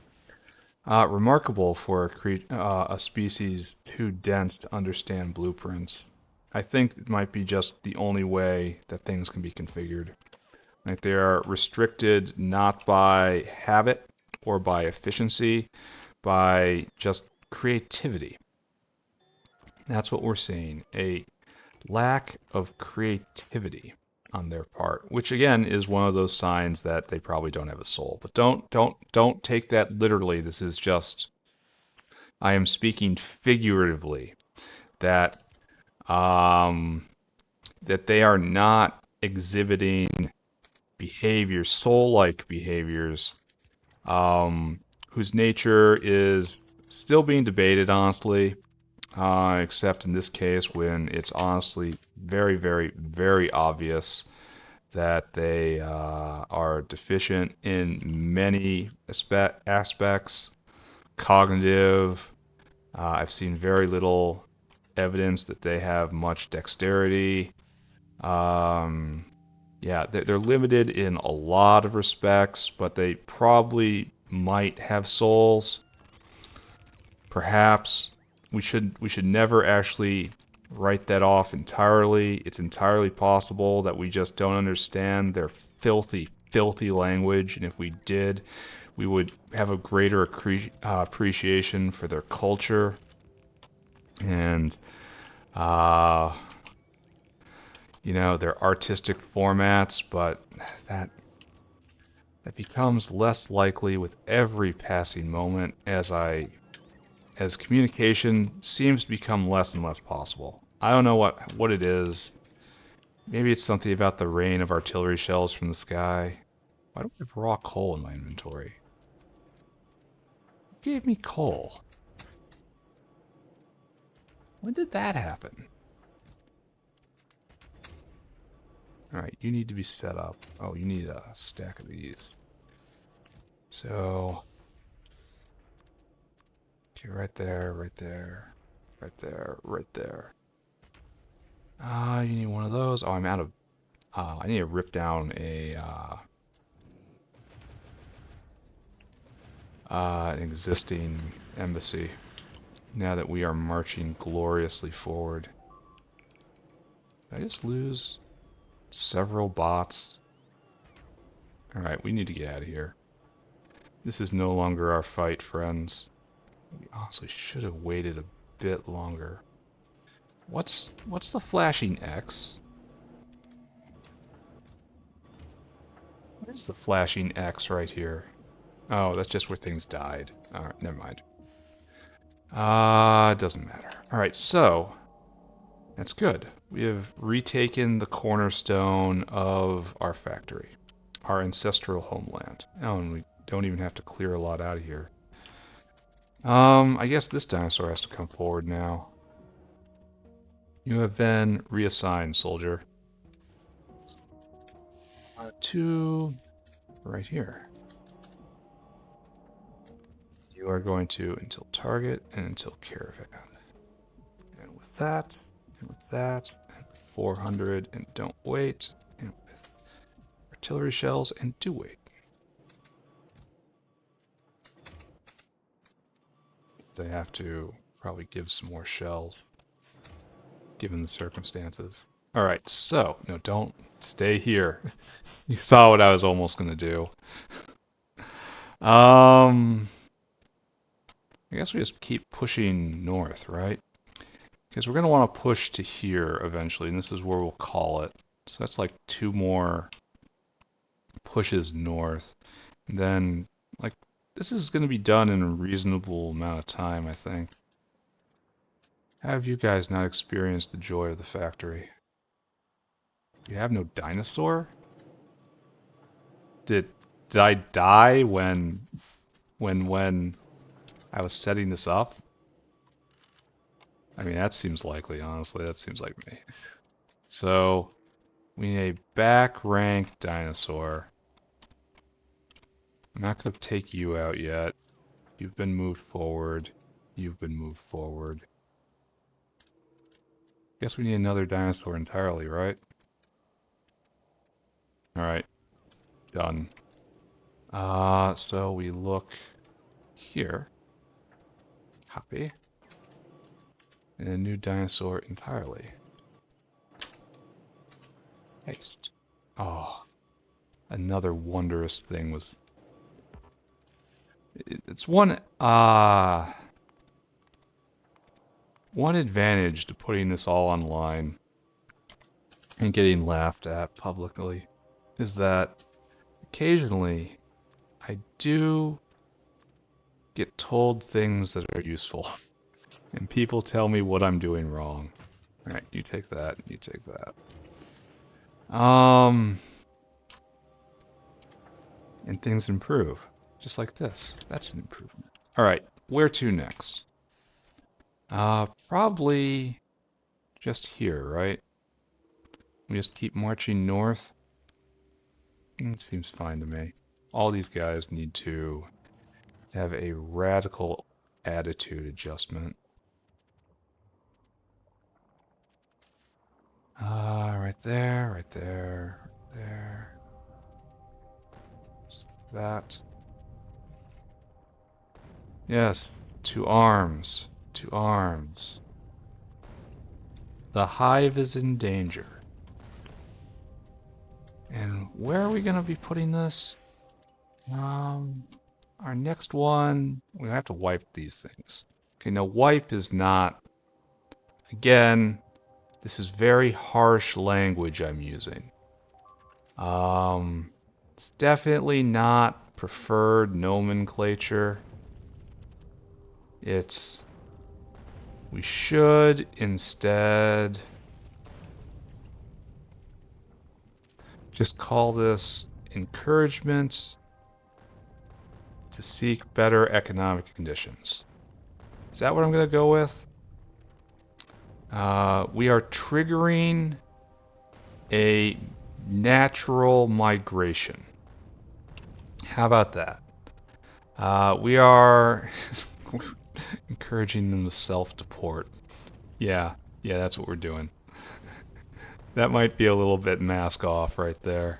Remarkable for a species too dense to understand blueprints. I think it might be just the only way that things can be configured. Like they are restricted not by habit or by efficiency, by just creativity. That's what we're seeing, a lack of creativity on their part, which again is one of those signs that they probably don't have a soul. But don't take that literally. This is just, I am speaking figuratively, that that they are not exhibiting behaviors, soul-like behaviors, whose nature is still being debated, honestly. Except in this case when it's honestly very, very, very obvious that they are deficient in many aspects, cognitive. I've seen very little evidence that they have much dexterity. Yeah, they're limited in a lot of respects, but they probably might have souls. Perhaps. We should never actually write that off entirely. It's entirely possible that we just don't understand their filthy, filthy language, and if we did, we would have a greater appreciation for their culture and You know, they're artistic formats, but that becomes less likely with every passing moment as communication seems to become less and less possible. I don't know what it is. Maybe it's something about the rain of artillery shells from the sky. Why do I have raw coal in my inventory? Who gave me coal? When did that happen? Alright, you need to be set up. Oh, you need a stack of these. So, okay, right there, right there, right there, right there. You need one of those. Oh, I'm out of... I need to rip down an existing embassy now that we are marching gloriously forward. Did I just lose several bots? Alright, we need to get out of here. This is no longer our fight, friends. We honestly should have waited a bit longer. What's the flashing X? What is the flashing X right here? Oh, that's just where things died. Alright, never mind. It doesn't matter. Alright, so that's good. We have retaken the cornerstone of our factory, our ancestral homeland. Oh, and we don't even have to clear a lot out of here. I guess this dinosaur has to come forward now. You have been reassigned, soldier. To right here. You are going to until target and until caravan. And with that, and with that, and with 400, and don't wait, and with artillery shells, and do wait. They have to probably give some more shells, given the circumstances. Alright, so, no, don't stay here. You saw what I was almost going to do. I guess we just keep pushing north, right? Because we're going to want to push to here eventually, and this is where we'll call it. So that's like 2 more pushes north. And then, like, this is going to be done in a reasonable amount of time, I think. Have you guys not experienced the joy of the factory? You have no dinosaur? Did I die when I was setting this up? I mean, that seems likely, honestly. That seems like me. So, we need a back rank dinosaur. I'm not going to take you out yet. You've been moved forward. You've been moved forward. Guess we need another dinosaur entirely, right? Alright. Done. So we look here. Copy. And a new dinosaur entirely. Paste. Oh, another wondrous thing was... It's one advantage to putting this all online and getting laughed at publicly is that occasionally I do get told things that are useful. And people tell me what I'm doing wrong. Alright, you take that, you take that. And things improve. Just like this. That's an improvement. Alright, where to next? Probably just here, right? We just keep marching north. It seems fine to me. All these guys need to have a radical attitude adjustment. Right there, right there, right there. Just like that. Yes, to arms, to arms. The hive is in danger. And where are we going to be putting this? Our next one, we have to wipe these things. Okay, now wipe is not, again, This is very harsh language I'm using. It's definitely not preferred nomenclature. We should instead just call this encouragement to seek better economic conditions. Is that what I'm going to go with? We are triggering a natural migration. How about that? We are encouraging them to self-deport. Yeah, that's what we're doing. That might be a little bit mask off right there.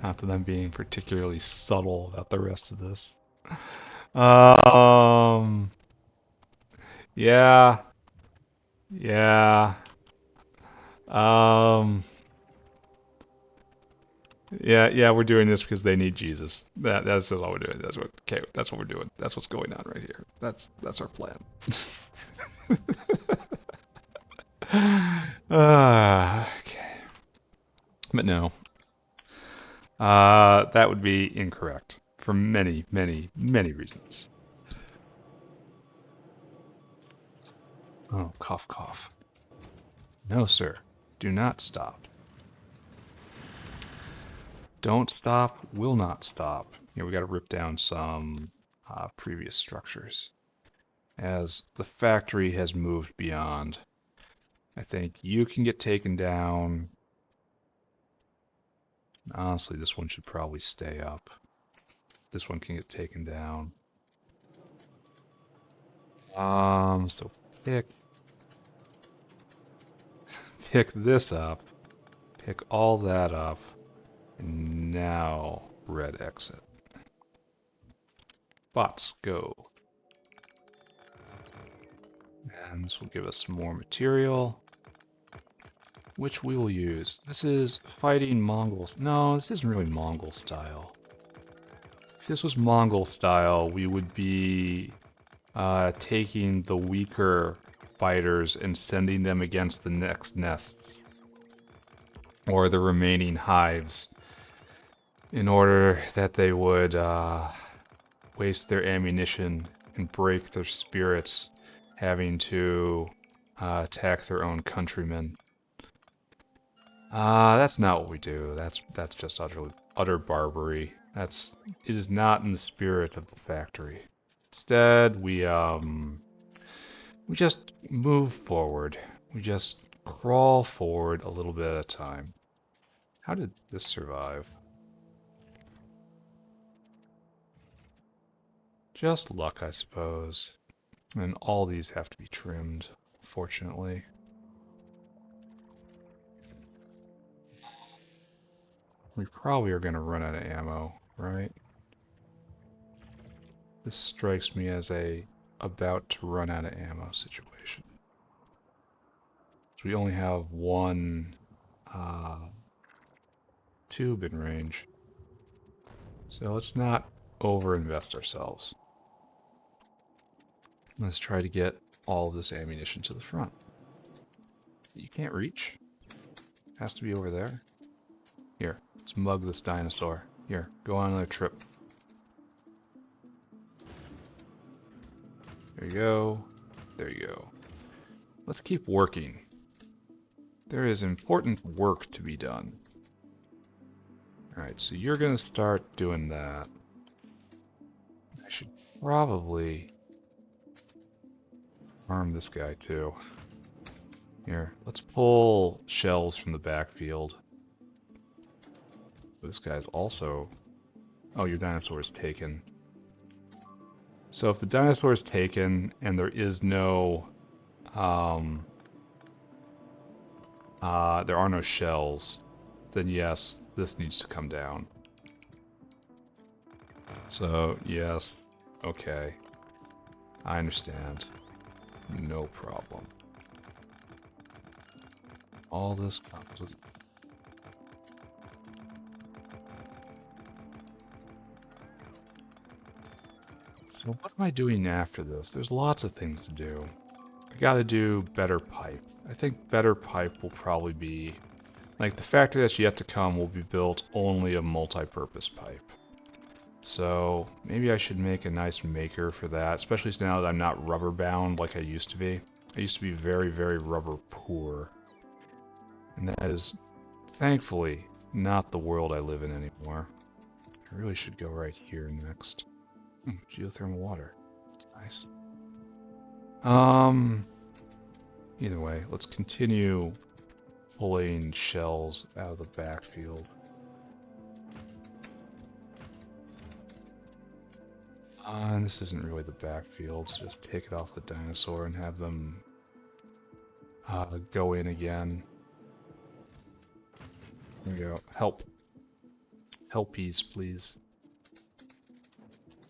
Not that I'm being particularly subtle about the rest of this. Yeah. Yeah. Yeah, we're doing this because they need Jesus. That's just all we're doing. That's what we're doing. That's what's going on right here. That's our plan. Okay. But no. That would be incorrect for many, many, many reasons. Oh, cough, cough. No, sir. Do not stop. Don't stop, will not stop. We got to rip down some previous structures. As the factory has moved beyond, I think you can get taken down. Honestly, this one should probably stay up. This one can get taken down. So pick this up, pick all that up, and now red exit. Bots, go. And this will give us some more material, which we will use. This is fighting Mongols. No, this isn't really Mongol style. If this was Mongol style, we would be taking the weaker fighters and sending them against the next nests or the remaining hives in order that they would waste their ammunition and break their spirits having to attack their own countrymen. That's not what we do. That's just utter barbary. It is not in the spirit of the factory. Instead, we just move forward. We just crawl forward a little bit at a time. How did this survive? Just luck, I suppose. And all these have to be trimmed, fortunately. We probably are going to run out of ammo, right? This strikes me as a about to run out of ammo situation. So we only have one tube in range. So let's not overinvest ourselves. Let's try to get all of this ammunition to the front. You can't reach. Has to be over there. Here, let's mug this dinosaur. Here, go on another trip. There you go. There you go. Let's keep working. There is important work to be done. Alright, so you're going to start doing that. I should probably arm this guy too. Here, let's pull shells from the backfield. This guy's also... Oh, your dinosaur is taken. So if the dinosaur is taken and there is no... there are no shells, then yes, this needs to come down. So, yes, okay. I understand. No problem. All this comes with... So what am I doing after this? There's lots of things to do. I gotta do better pipe. I think better pipe will probably be, like, the factory that's yet to come will be built only of multi-purpose pipe. So maybe I should make a nice maker for that, especially now that I'm not rubber bound like I used to be. I used to be very, very rubber poor. And that is, thankfully, not the world I live in anymore. I really should go right here next. Geothermal water. That's nice. Either way, let's continue pulling shells out of the backfield. And this isn't really the backfield, so just take it off the dinosaur and have them go in again. There we go. Help. Helpies, please.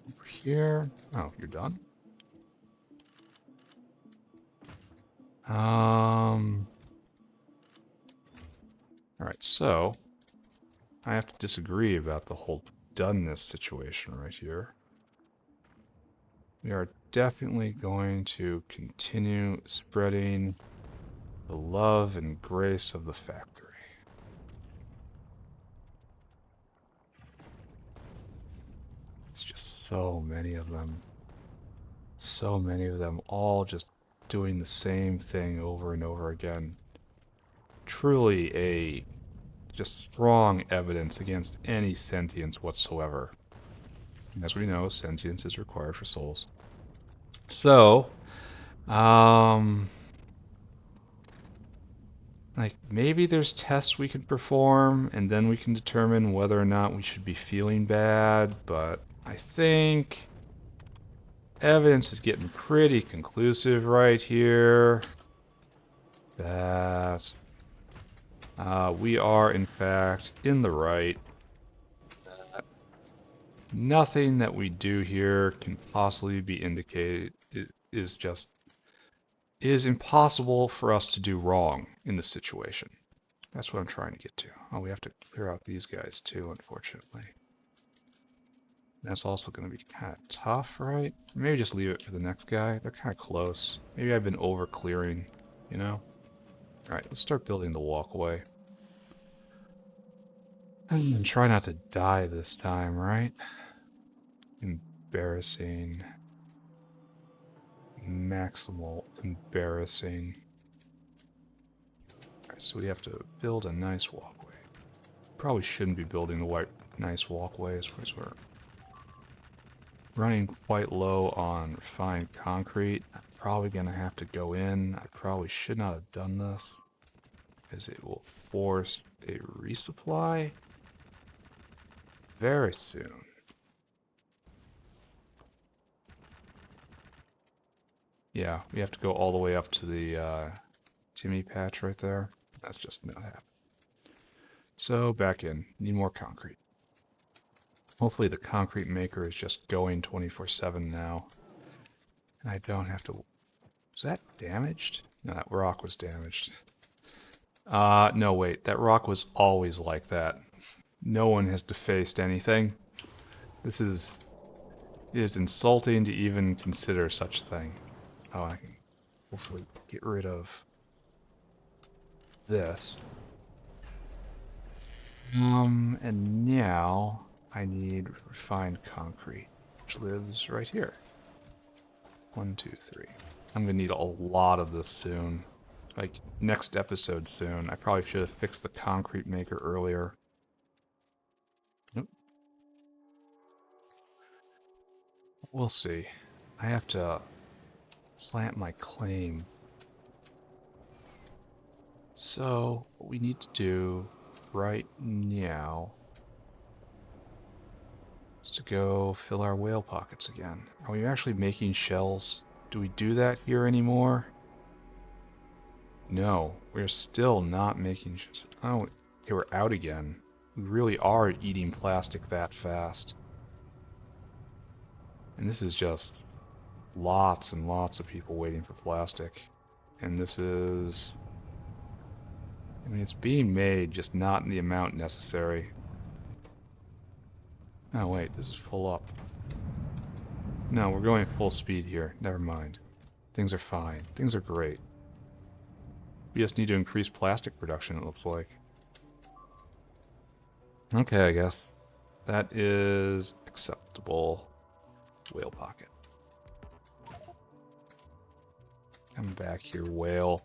Over here. Oh, you're done? Alright, so I have to disagree about the whole doneness situation right here. We are definitely going to continue spreading the love and grace of the factory. It's just so many of them. So many of them all just doing the same thing over and over again. Truly a just strong evidence against any sentience whatsoever. And as we know, sentience is required for souls. So, like, maybe there's tests we can perform, and then we can determine whether or not we should be feeling bad, but I think evidence is getting pretty conclusive right here that we are, in fact, in the right. Nothing that we do here can possibly be indicated. It is impossible for us to do wrong in this situation. That's what I'm trying to get to. Oh, we have to clear out these guys too, unfortunately. That's also going to be kind of tough, right? Maybe just leave it for the next guy. They're kind of close. Maybe I've been over clearing, you know? Alright, let's start building the walkway. And try not to die this time, right? Embarrassing. Maximal embarrassing. Alright, so we have to build a nice walkway. Probably shouldn't be building the nice walkways because we're running quite low on refined concrete. I'm probably going to have to go in. I probably should not have done this because it will force a resupply very soon. Yeah, we have to go all the way up to the Timmy patch right there. That's just not happening. So back in. Need more concrete. Hopefully the concrete maker is just going 24/7 now. And I don't have to... Was that damaged? No, that rock was damaged. No, wait. That rock was always like that. No one has defaced anything. This is... It is insulting to even consider such thing. Oh, I can hopefully get rid of this. And now I need refined concrete, which lives right here. 1, 2, 3. I'm gonna need a lot of this soon. Like, next episode soon. I probably should have fixed the concrete maker earlier. Nope. We'll see. I have to plant my claim. So, what we need to do right now is to go fill our whale pockets again. Are we actually making shells? Do we do that here anymore? No, we're still not making shells. Oh, they were out again. We really are eating plastic that fast. And this is just lots and lots of people waiting for plastic. And this is... I mean, it's being made, just not in the amount necessary. Oh wait, this is full up. No, we're going full speed here. Never mind. Things are fine. Things are great. We just need to increase plastic production, it looks like. Okay, I guess. That is acceptable. Whale pocket. Come back here, whale.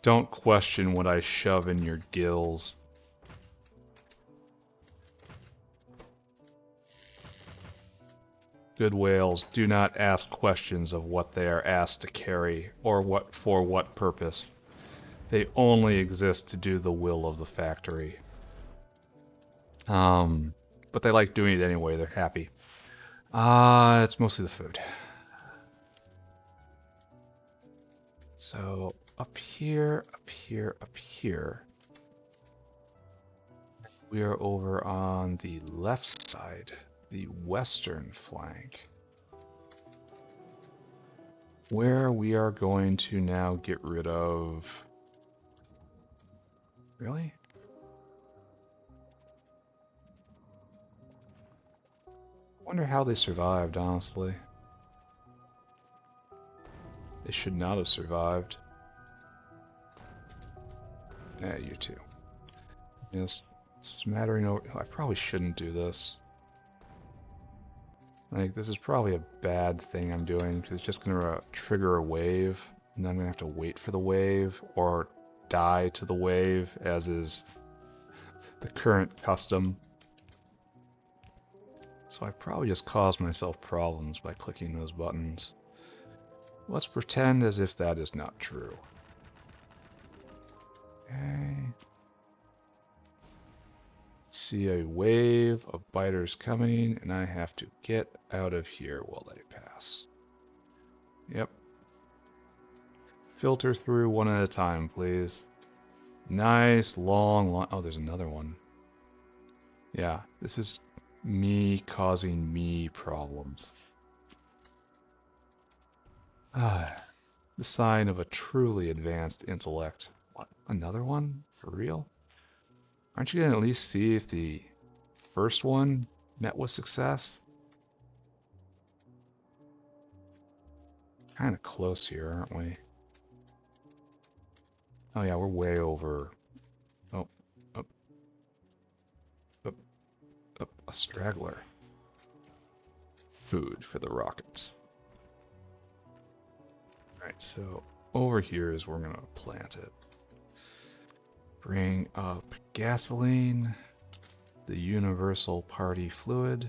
Don't question what I shove in your gills. Good whales do not ask questions of what they are asked to carry or what for what purpose. They only exist to do the will of the factory. But they like doing it anyway. They're happy. It's mostly the food. So up here, up here, up here. We are over on the left side, the western flank, where we are going to now get rid of... Really? I wonder how they survived, honestly. They should not have survived. Yeah, you too. Just smattering over... I probably shouldn't do this. Like, this is probably a bad thing I'm doing, because it's just going to trigger a wave, and then I'm going to have to wait for the wave, or die to the wave, as is the current custom. So I probably just caused myself problems by clicking those buttons. Let's pretend as if that is not true. Okay. See a wave of biters coming, and I have to get out of here while they pass. Yep. Filter through one at a time, please. Nice, long... Oh, there's another one. Yeah, this is me causing me problems. The sign of a truly advanced intellect. What? Another one? For real? Aren't you going to at least see if the first one met with success? Kind of close here, aren't we? Oh yeah, we're way over. Oh, up, up, up, a straggler. Food for the rockets. Alright, so over here is where we're going to plant it. Bring up gasoline, the universal party fluid.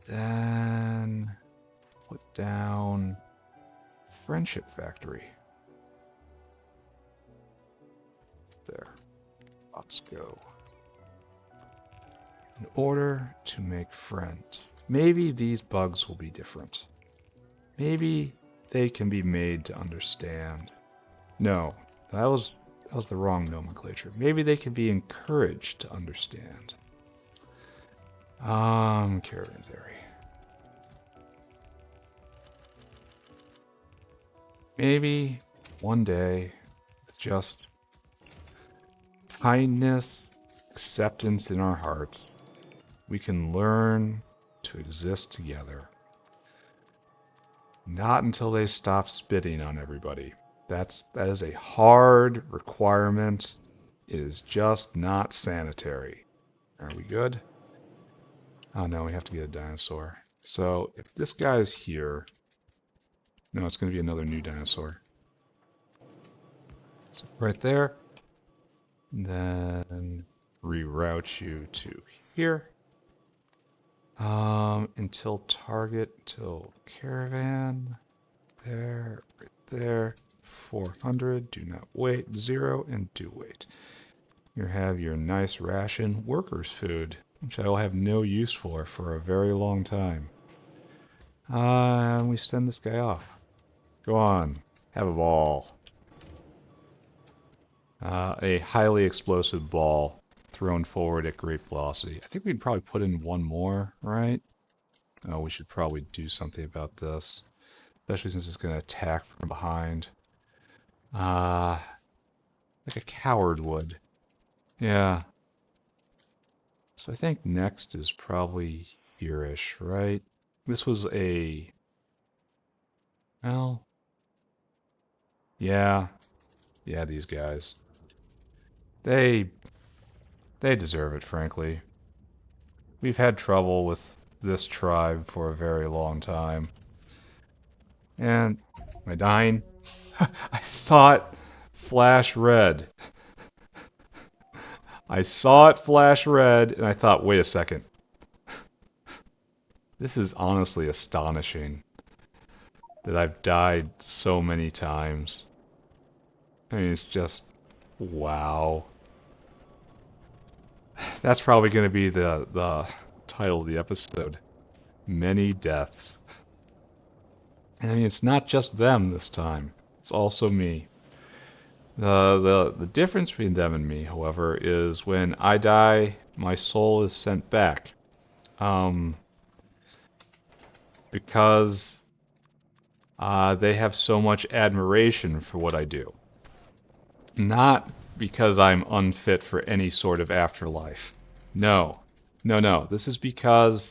Then put down friendship factory. There. Let's go. In order to make friends. Maybe these bugs will be different. Maybe they can be made to understand. No, that was the wrong nomenclature. Maybe they can be encouraged to understand. Caravanserai. Maybe one day, with just kindness, acceptance in our hearts, we can learn to exist together. Not until they stop spitting on everybody. That is a hard requirement. It is just not sanitary. Are we good? Oh no, we have to get a dinosaur. So if this guy is here, no, it's going to be another new dinosaur. So right there. Then reroute you to here. Until target, till caravan. There, right there. 400, do not wait. 0, and do wait. You have your nice ration workers' food, which I will have no use for a very long time. And we send this guy off. Go on, have a ball. A highly explosive ball thrown forward at great velocity. I think we'd probably put in one more, right? Oh, we should probably do something about this, especially since it's going to attack from behind. Like a coward would. Yeah. So I think next is probably here-ish, right? This was a... Well... Yeah. Yeah, these guys. They deserve it, frankly. We've had trouble with this tribe for a very long time. And... Am I dying? I thought flash red. I saw it flash red, and I thought, wait a second. This is honestly astonishing that I've died so many times. I mean, it's just, wow. That's probably going to be the title of the episode. Many deaths. And I mean, it's not just them this time. It's also me. The difference between them and me, however, is when I die, my soul is sent back. Because they have so much admiration for what I do. Not because I'm unfit for any sort of afterlife. No. No. This is because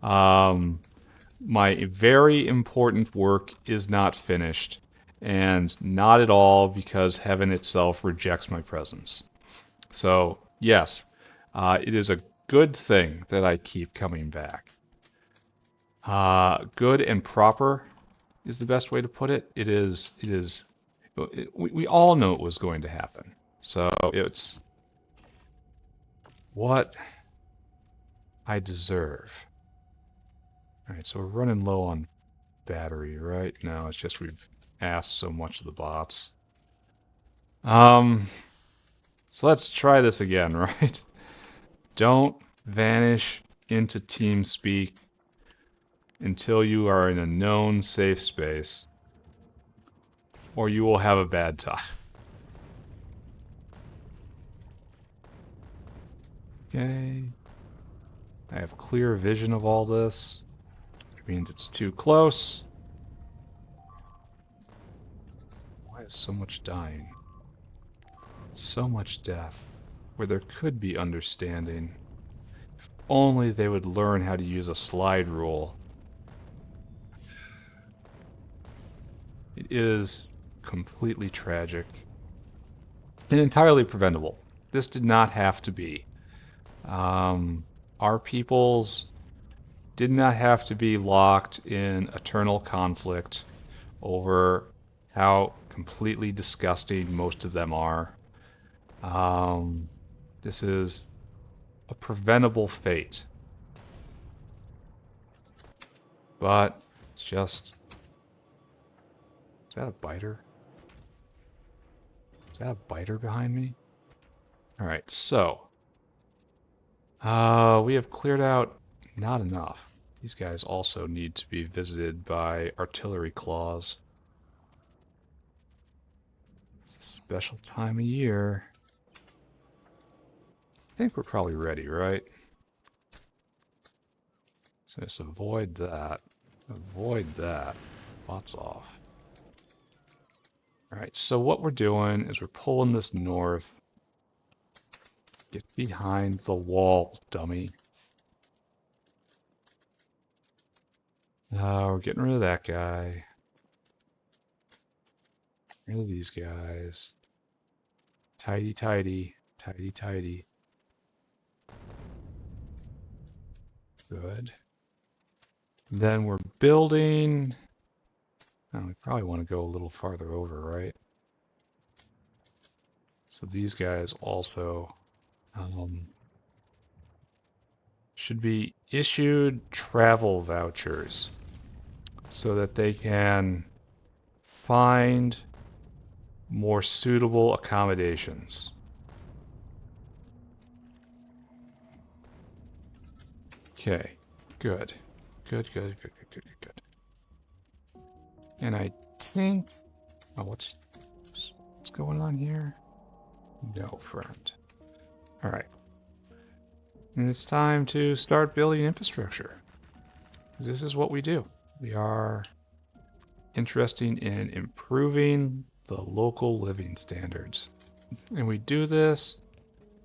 my very important work is not finished, and not at all because heaven itself rejects my presence. So, yes, it is a good thing that I keep coming back. Good and proper is the best way to put it. It is. We all know it was going to happen. So it's what I deserve. All right, so we're running low on battery right now. It's just we've asked so much of the bots. So let's try this again, right? Don't vanish into TeamSpeak until you are in a known safe space, or you will have a bad time. Okay. I have clear vision of all this, which means it's too close. Why is so much dying? So much death, where there could be understanding. If only they would learn how to use a slide rule. It is completely tragic and entirely preventable. This did not have to be. Our peoples did not have to be locked in eternal conflict over how completely disgusting most of them are. This is a preventable fate. But it's just... Is that a biter? Is that a biter behind me? Alright, so... we have cleared out not enough. These guys also need to be visited by artillery claws. Special time of year. I think we're probably ready, right? So just avoid that. Avoid that. Bots off. Alright, so what we're doing is we're pulling this north. Get behind the wall, dummy. We're getting rid of that guy. Rid of these guys. Tidy, tidy. Tidy, tidy. Good. Then we're building... Oh, we probably want to go a little farther over, right? So these guys also should be issued travel vouchers so that they can find more suitable accommodations. Okay, good. Good. And I think... Oh, what's going on here? No, friend. Alright. And it's time to start building infrastructure. This is what we do. We are interested in improving the local living standards. And we do this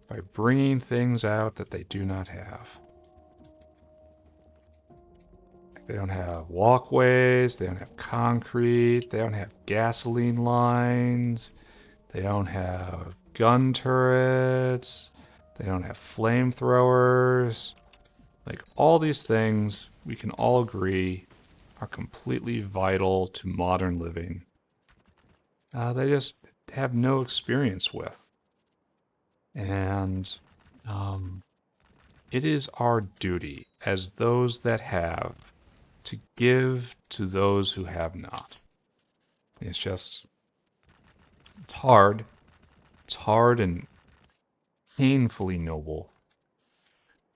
by bringing things out that they do not have. Like They don't have walkways, they don't have concrete, they don't have gasoline lines, they don't have gun turrets, they don't have flamethrowers. Like, all these things, we can all agree, are completely vital to modern living. They just have no experience with. And it is our duty as those that have to give to those who have not. It's just, it's hard. It's hard and painfully noble,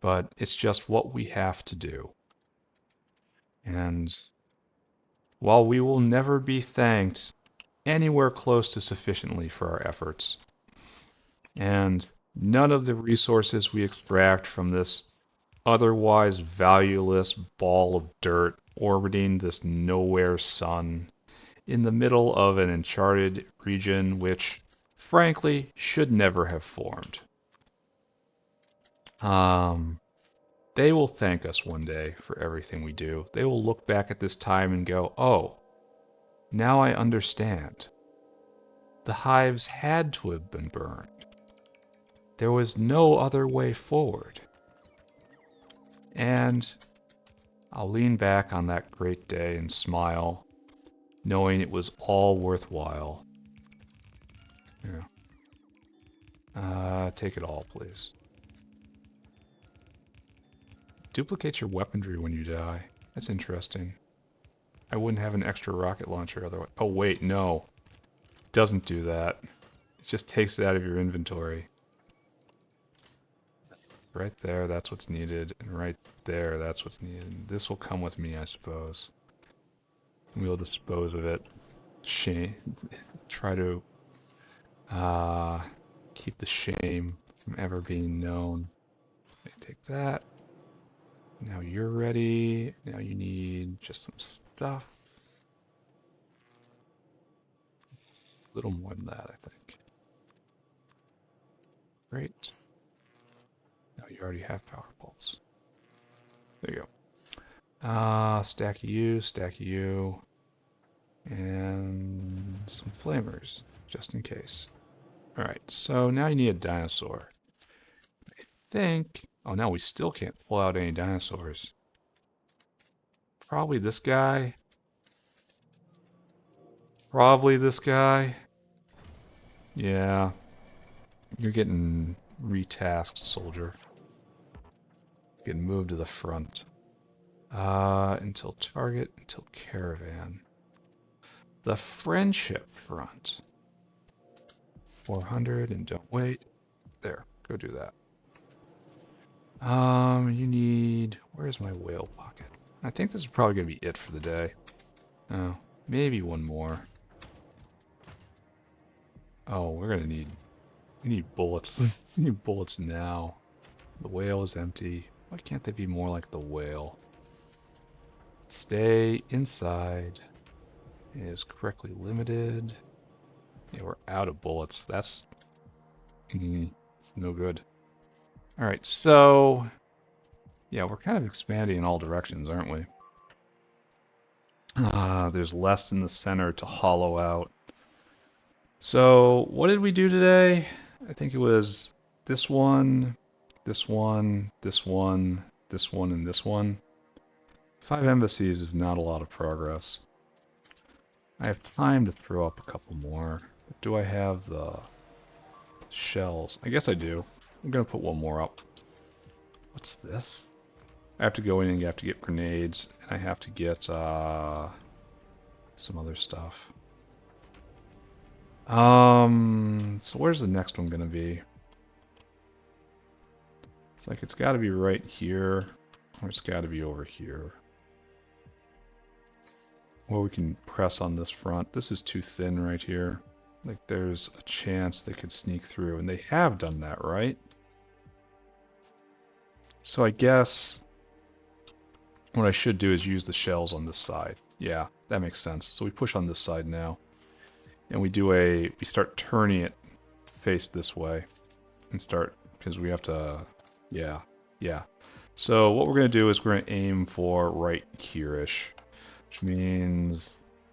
but it's just what we have to do. And while we will never be thanked anywhere close to sufficiently for our efforts, and none of the resources we extract from this otherwise valueless ball of dirt orbiting this nowhere sun in the middle of an uncharted region which, frankly, should never have formed. They will thank us one day for everything we do. They will look back at this time and go, oh, now I understand. The hives had to have been burned. There was no other way forward. And I'll lean back on that great day and smile, knowing it was all worthwhile. Yeah. Take it all, please. Duplicate your weaponry when you die. That's interesting. I wouldn't have an extra rocket launcher otherwise. Oh wait, no. It doesn't do that. It just takes it out of your inventory. Right there, that's what's needed. And right there, that's what's needed. This will come with me, I suppose. We'll dispose of it. Shame. Try to keep the shame from ever being known. Okay, take that. Now you're ready. Now you need just some stuff. A little more than that, I think. Great. Now you already have power bolts. There you go. Stack of you, and some flamers, just in case. Alright, so now you need a dinosaur. I think... Oh, now we still can't pull out any dinosaurs. Probably this guy. Probably this guy. Yeah. You're getting retasked, soldier. Getting moved to the front. Until target, until caravan. The friendship front. 400 and don't wait. There, go do that. You need... Where's my whale pocket? I think this is probably going to be it for the day. Oh, maybe one more. Oh, we're going to need... We need bullets. We need bullets now. The whale is empty. Why can't they be more like the whale? Stay inside. It is correctly limited. Yeah, we're out of bullets. That's... it's no good. Alright, so... Yeah, we're kind of expanding in all directions, aren't we? There's less in the center to hollow out. So, what did we do today? I think it was this one, this one, this one, this one, and this one. 5 embassies is not a lot of progress. I have time to throw up a couple more. But do I have the shells? I guess I do. I'm going to put one more up. What's this? I have to go in and I have to get grenades, and I have to get some other stuff. So where's the next one gonna be? It's like it's gotta be right here, or it's gotta be over here. Or we can press on this front. This is too thin right here. Like there's a chance they could sneak through, and they have done that, right? So I guess what I should do is use the shells on this side. Yeah, that makes sense. So we push on this side now. And we start turning it face this way. And start, because we have to, yeah, Yeah. So what we're going to do is we're going to aim for right here-ish, which means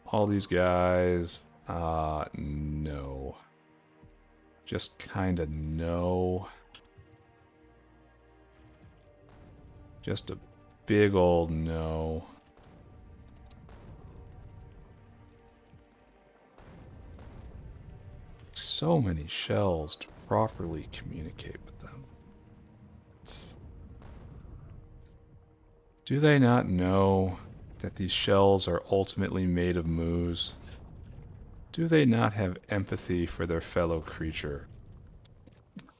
all these guys, no. Just kind of no. Just a big old no. So many shells to properly communicate with them. Do they not know that these shells are ultimately made of moos? Do they not have empathy for their fellow creature?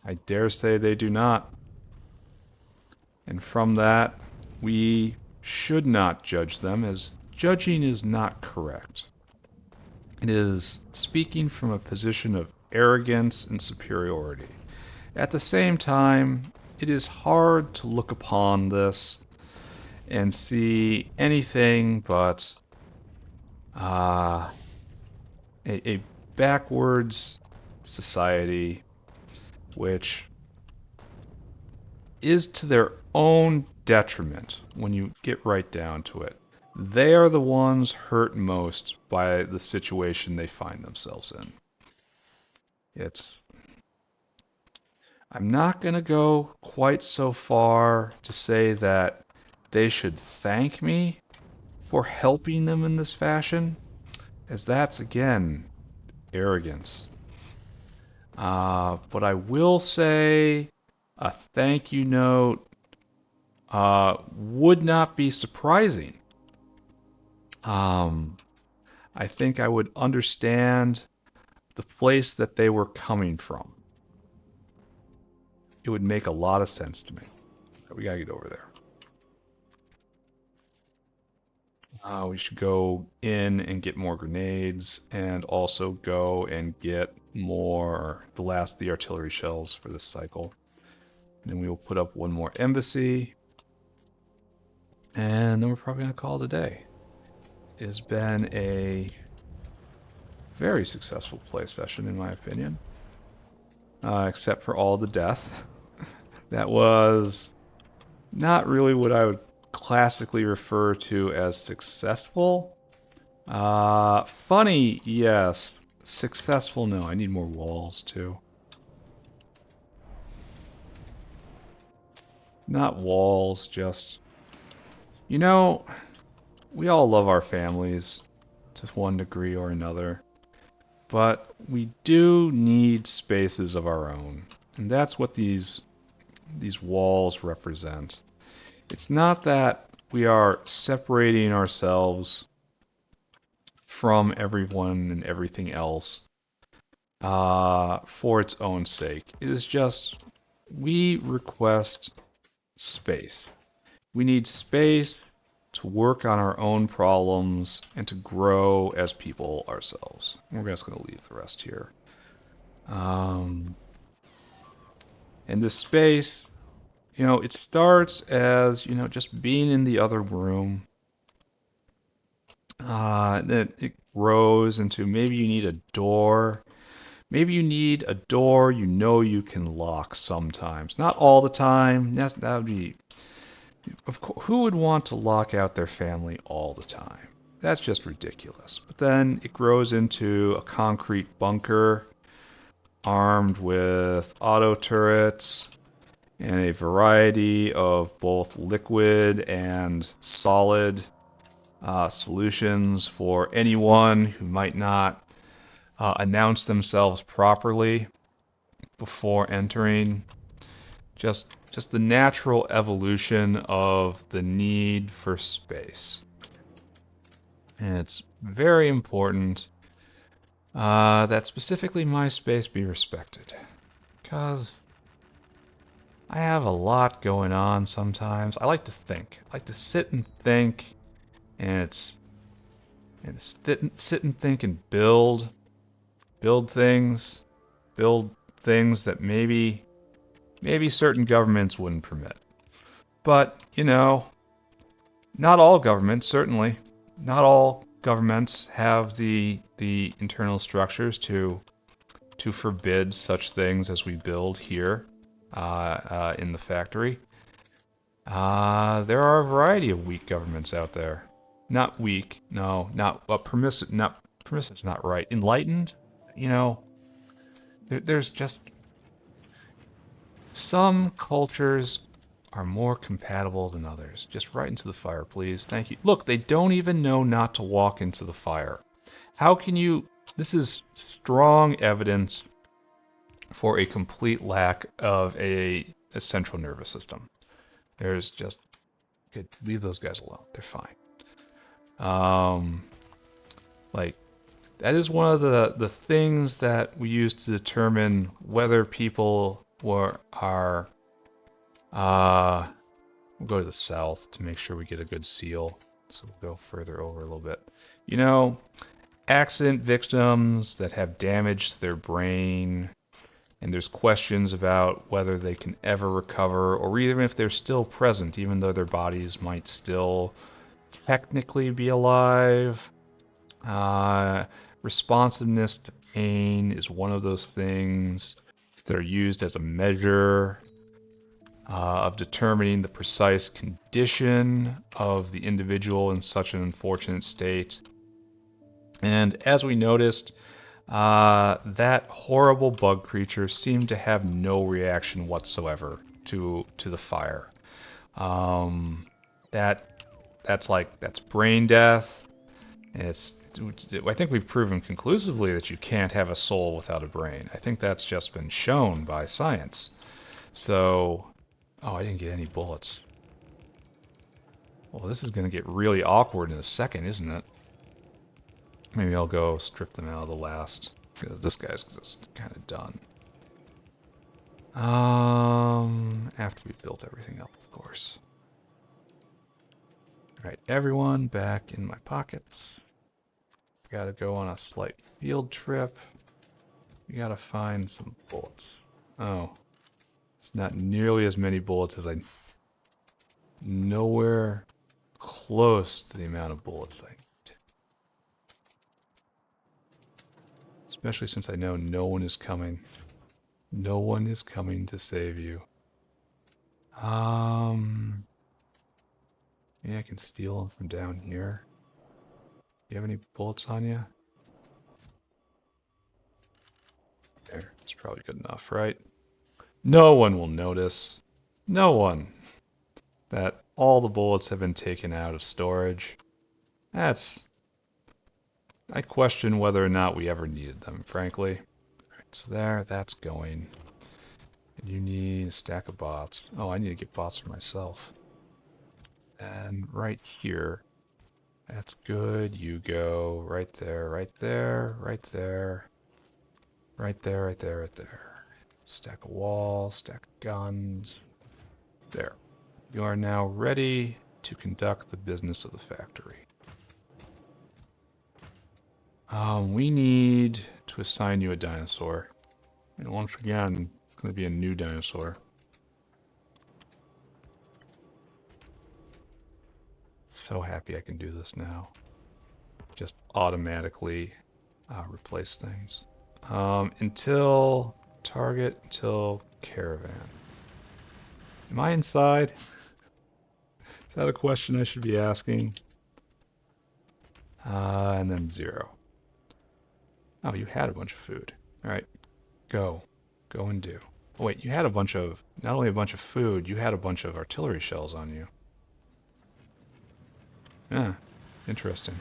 I dare say they do not. And from that, we should not judge them, as judging is not correct. It is speaking from a position of arrogance and superiority. At the same time, it is hard to look upon this and see anything but a backwards society which is to their own detriment when you get right down to it. They are the ones hurt most by the situation they find themselves in. I'm not going to go quite so far to say that they should thank me for helping them in this fashion, as that's, again, arrogance. But I will say a thank you note would not be surprising. I think I would understand the place that they were coming from. It would make a lot of sense to me. We gotta get over there. We should go in and get more grenades, and also go and get more, the last of the artillery shells for this cycle. And then we will put up one more embassy, and then we're probably gonna call it a day. It has been a very successful play session, in my opinion, except for all the death. That was not really what I would classically refer to as successful. Funny, yes. Successful, no. I need more walls, too. Not walls, just... You know, we all love our families to one degree or another, but we do need spaces of our own. And that's what these walls represent. It's not that we are separating ourselves from everyone and everything else for its own sake. It is just we request space. We need space to work on our own problems and to grow as people ourselves. We're just going to leave the rest here. And this space, it starts as, just being in the other room. Then it grows into maybe you need a door. Maybe you need a door you can lock sometimes. Not all the time. That would be... Of course, who would want to lock out their family all the time? That's just ridiculous. But then it grows into a concrete bunker armed with auto turrets and a variety of both liquid and solid solutions for anyone who might not announce themselves properly before entering. Just the natural evolution of the need for space. And it's very important that specifically my space be respected. Because I have a lot going on sometimes. I like to think. I like to sit and think, and sit and think and build things that maybe certain governments wouldn't permit. But, not all governments, certainly. Not all governments have the internal structures to forbid such things as we build here in the factory. There are a variety of weak governments out there. Not weak, no, not permissive. Not permissive's not right. Enlightened, you know, there's just some cultures are more compatible than others. Just right into the fire, please. Thank you. Look, they don't even know not to walk into the fire. How can you? This is strong evidence for a complete lack of a central nervous system. There's just good. Leave those guys alone. They're fine. Like that is one of the things that we use to determine whether people are. We'll go to the south to make sure we get a good seal. So we'll go further over a little bit. You know, accident victims that have damaged their brain, and there's questions about whether they can ever recover, or even if they're still present, even though their bodies might still technically be alive. Responsiveness to pain is one of those things that are used as a measure of determining the precise condition of the individual in such an unfortunate state. And as we noticed, that horrible bug creature seemed to have no reaction whatsoever to the fire. That's brain death. I think we've proven conclusively that you can't have a soul without a brain. I think that's just been shown by science. So, oh, I didn't get any bullets. Well, this is going to get really awkward in a second, isn't it? Maybe I'll go strip them out of the last, because this guy's just kind of done. After we built everything up, of course. Alright, everyone back in my pockets. Gotta go on a slight field trip. We gotta find some bullets. Oh. It's not nearly as many bullets as I... Nowhere close to the amount of bullets I need. Especially since I know no one is coming. No one is coming to save you. Maybe I can steal them from down here. Do you have any bullets on you? There, it's probably good enough, right? No one will notice. No one. That all the bullets have been taken out of storage. I question whether or not we ever needed them, frankly. Right, so that's going. And you need a stack of bots. Oh, I need to get bots for myself. And right here, that's good. You go right there, right there, right there, right there, right there, right there. Stack of walls, stack of guns. There. You are now ready to conduct the business of the factory. We need to assign you a dinosaur. And once again, it's going to be a new dinosaur. So happy I can do this now. Just automatically replace things. Until target, until caravan. Am I inside? Is that a question I should be asking? And then 0. Oh, you had a bunch of food. Alright, go. Go and do. Oh, wait, you had a bunch of, not only a bunch of food, you had a bunch of artillery shells on you. Yeah, interesting.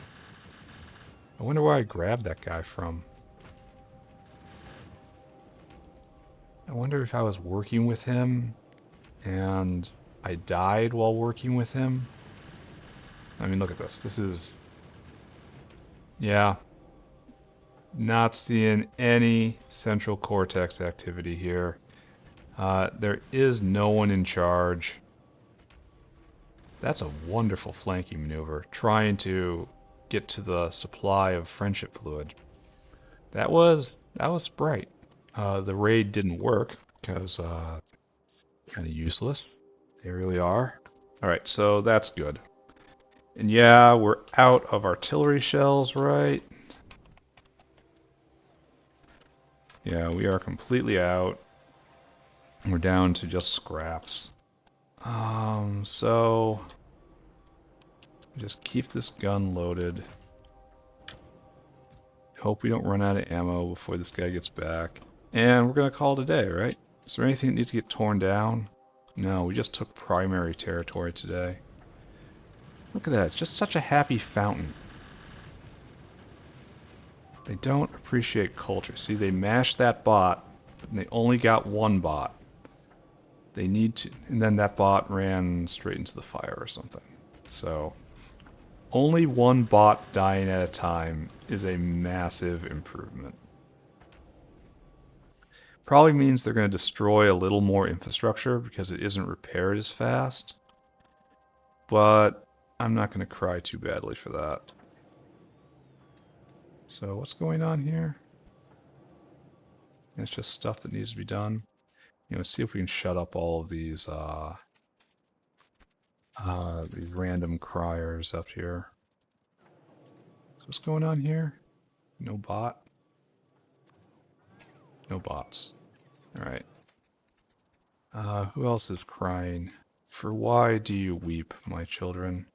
I wonder where I grabbed that guy from. I wonder if I was working with him and I died while working with him. I mean, look at this. This is... Yeah. Not seeing any central cortex activity here. There is no one in charge. That's a wonderful flanking maneuver, trying to get to the supply of friendship fluid. That was bright. The raid didn't work because kind of useless. They really are. All right, so that's good. And yeah, we're out of artillery shells, right? Yeah, we are completely out. We're down to just scraps. So just keep this gun loaded. Hope we don't run out of ammo before this guy gets back. And we're gonna call it a day, right? Is there anything that needs to get torn down? No, we just took primary territory today. Look at that, it's just such a happy fountain. They don't appreciate culture. See, they mashed that bot, and they only got one bot. They need to, and then that bot ran straight into the fire or something. So, only one bot dying at a time is a massive improvement. Probably means they're going to destroy a little more infrastructure because it isn't repaired as fast. But I'm not going to cry too badly for that. So what's going on here? It's just stuff that needs to be done. You know, see if we can shut up all of these random criers up here. So what's going on here? No bot? No bots. Alright. Who else is crying? For why do you weep, my children?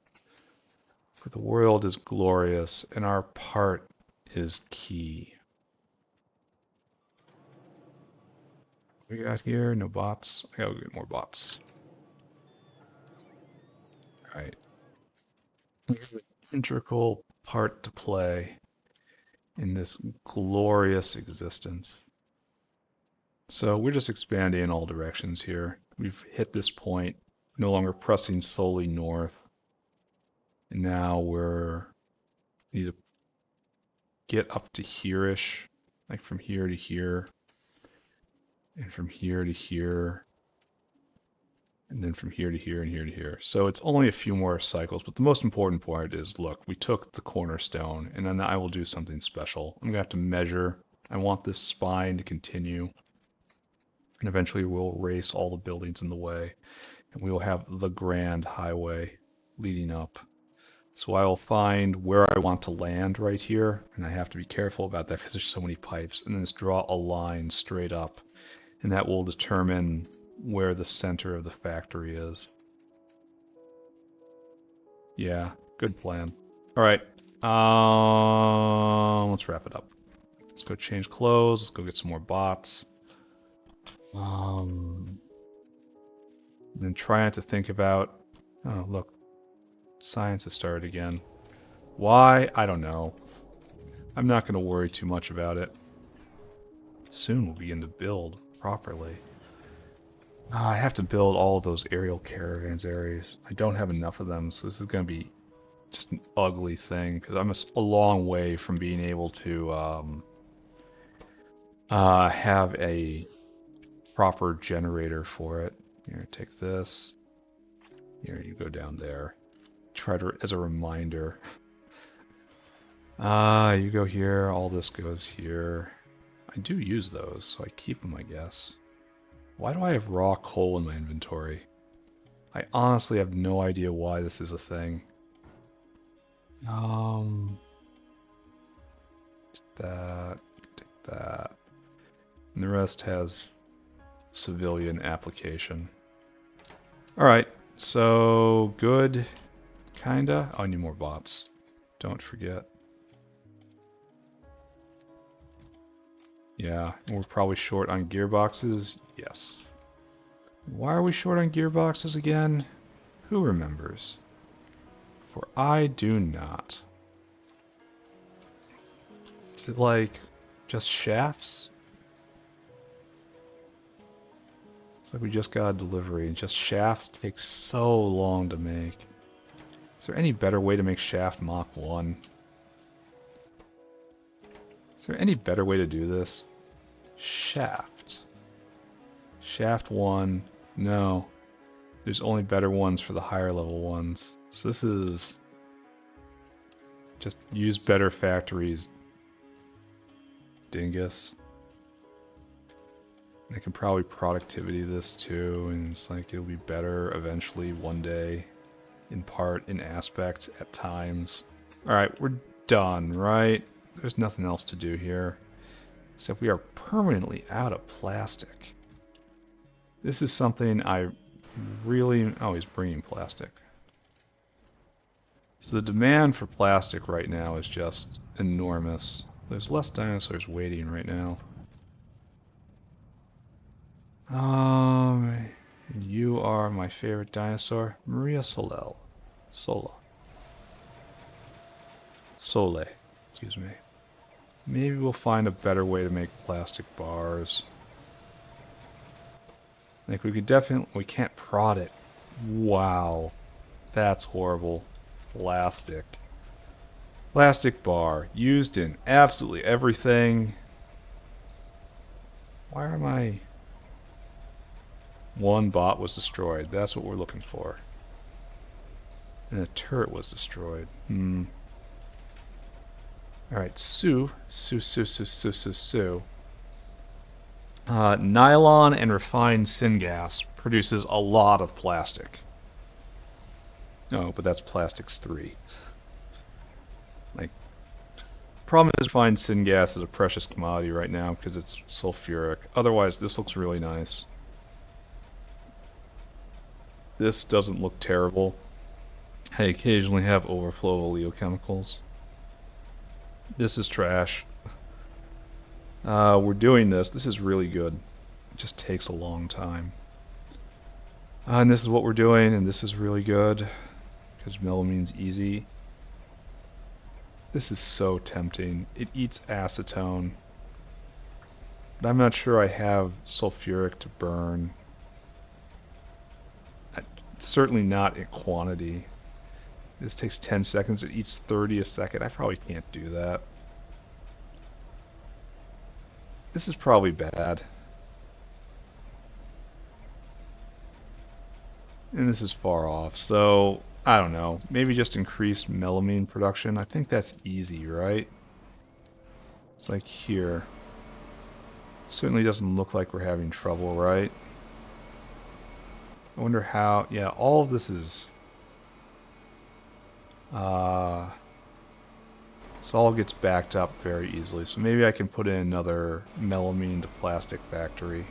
For the world is glorious, and our part is key. What we got here? No bots. I gotta get more bots. Alright. We have an integral part to play in this glorious existence. So we're just expanding in all directions here. We've hit this point, no longer pressing solely north. And now need to get up to here-ish, like from here to here, and from here to here, and then from here to here and here to here. So it's only a few more cycles, but the most important part is, look, we took the cornerstone, and then I will do something special. I'm gonna have to measure. I want this spine to continue, and eventually we'll erase all the buildings in the way, and we will have the grand highway leading up. So I will find where I want to land right here, and I have to be careful about that because there's so many pipes, and then just draw a line straight up, and that will determine where the center of the factory is. Yeah, good plan. All right, let's wrap it up. Let's go change clothes. Let's go get some more bots. And then try not to think about. Oh, look, science has started again. Why? I don't know. I'm not going to worry too much about it. Soon we'll begin to build properly. I have to build all of those aerial caravans areas. I don't have enough of them, so this is going to be just an ugly thing because I'm a long way from being able to have a proper generator for it. Here, take this. Here, you go down there. Try to, as a reminder. You go here, all this goes here. I do use those, so I keep them, I guess. Why do I have raw coal in my inventory? I honestly have no idea why this is a thing. Take that. And the rest has civilian application. Alright, so good. Kinda. Oh, I need more bots. Don't forget. Yeah, and we're probably short on gearboxes. Yes. Why are we short on gearboxes again? Who remembers? For I do not. Is it like just shafts? It's like we just got a delivery and just shaft takes so long to make. Is there any better way to make shaft Mach 1? Is there any better way to do this? Shaft. Shaft 1. No. There's only better ones for the higher level ones. So this is just use better factories. Dingus. I can probably productivity this too, and it's like it'll be better eventually one day. In part, in aspect, at times. Alright, we're done, right? There's nothing else to do here. Except we are permanently out of plastic. This is something I really... Oh, he's bringing plastic. So the demand for plastic right now is just enormous. There's less dinosaurs waiting right now. And you are my favorite dinosaur, Maria Solel. Sole, excuse me. Maybe we'll find a better way to make plastic bars. Like we can't prod it. Wow, that's horrible. Plastic. Plastic bar, used in absolutely everything. Why are my... One bot was destroyed. That's what we're looking for. And a turret was destroyed. Alright, Sue. Nylon and refined syngas produces a lot of plastic. No, but that's plastics 3. Like, problem is refined syngas is a precious commodity right now because it's sulfuric. Otherwise, this looks really nice. This doesn't look terrible. I occasionally have overflow of oleochemicals. This is trash. We're doing this. This is really good. It just takes a long time. And this is what we're doing, and this is really good. Because melamine's easy. This is so tempting. It eats acetone. But I'm not sure I have sulfuric to burn. Certainly not in quantity. This takes 10 seconds. It eats 30 a second. I probably can't do that. This is probably bad. And this is far off. So, I don't know. Maybe just increase melamine production. I think that's easy, right? It's like here. Certainly doesn't look like we're having trouble, right? I wonder how... Yeah, all of this is... this all gets backed up very easily. So maybe I can put in another melamine to plastic factory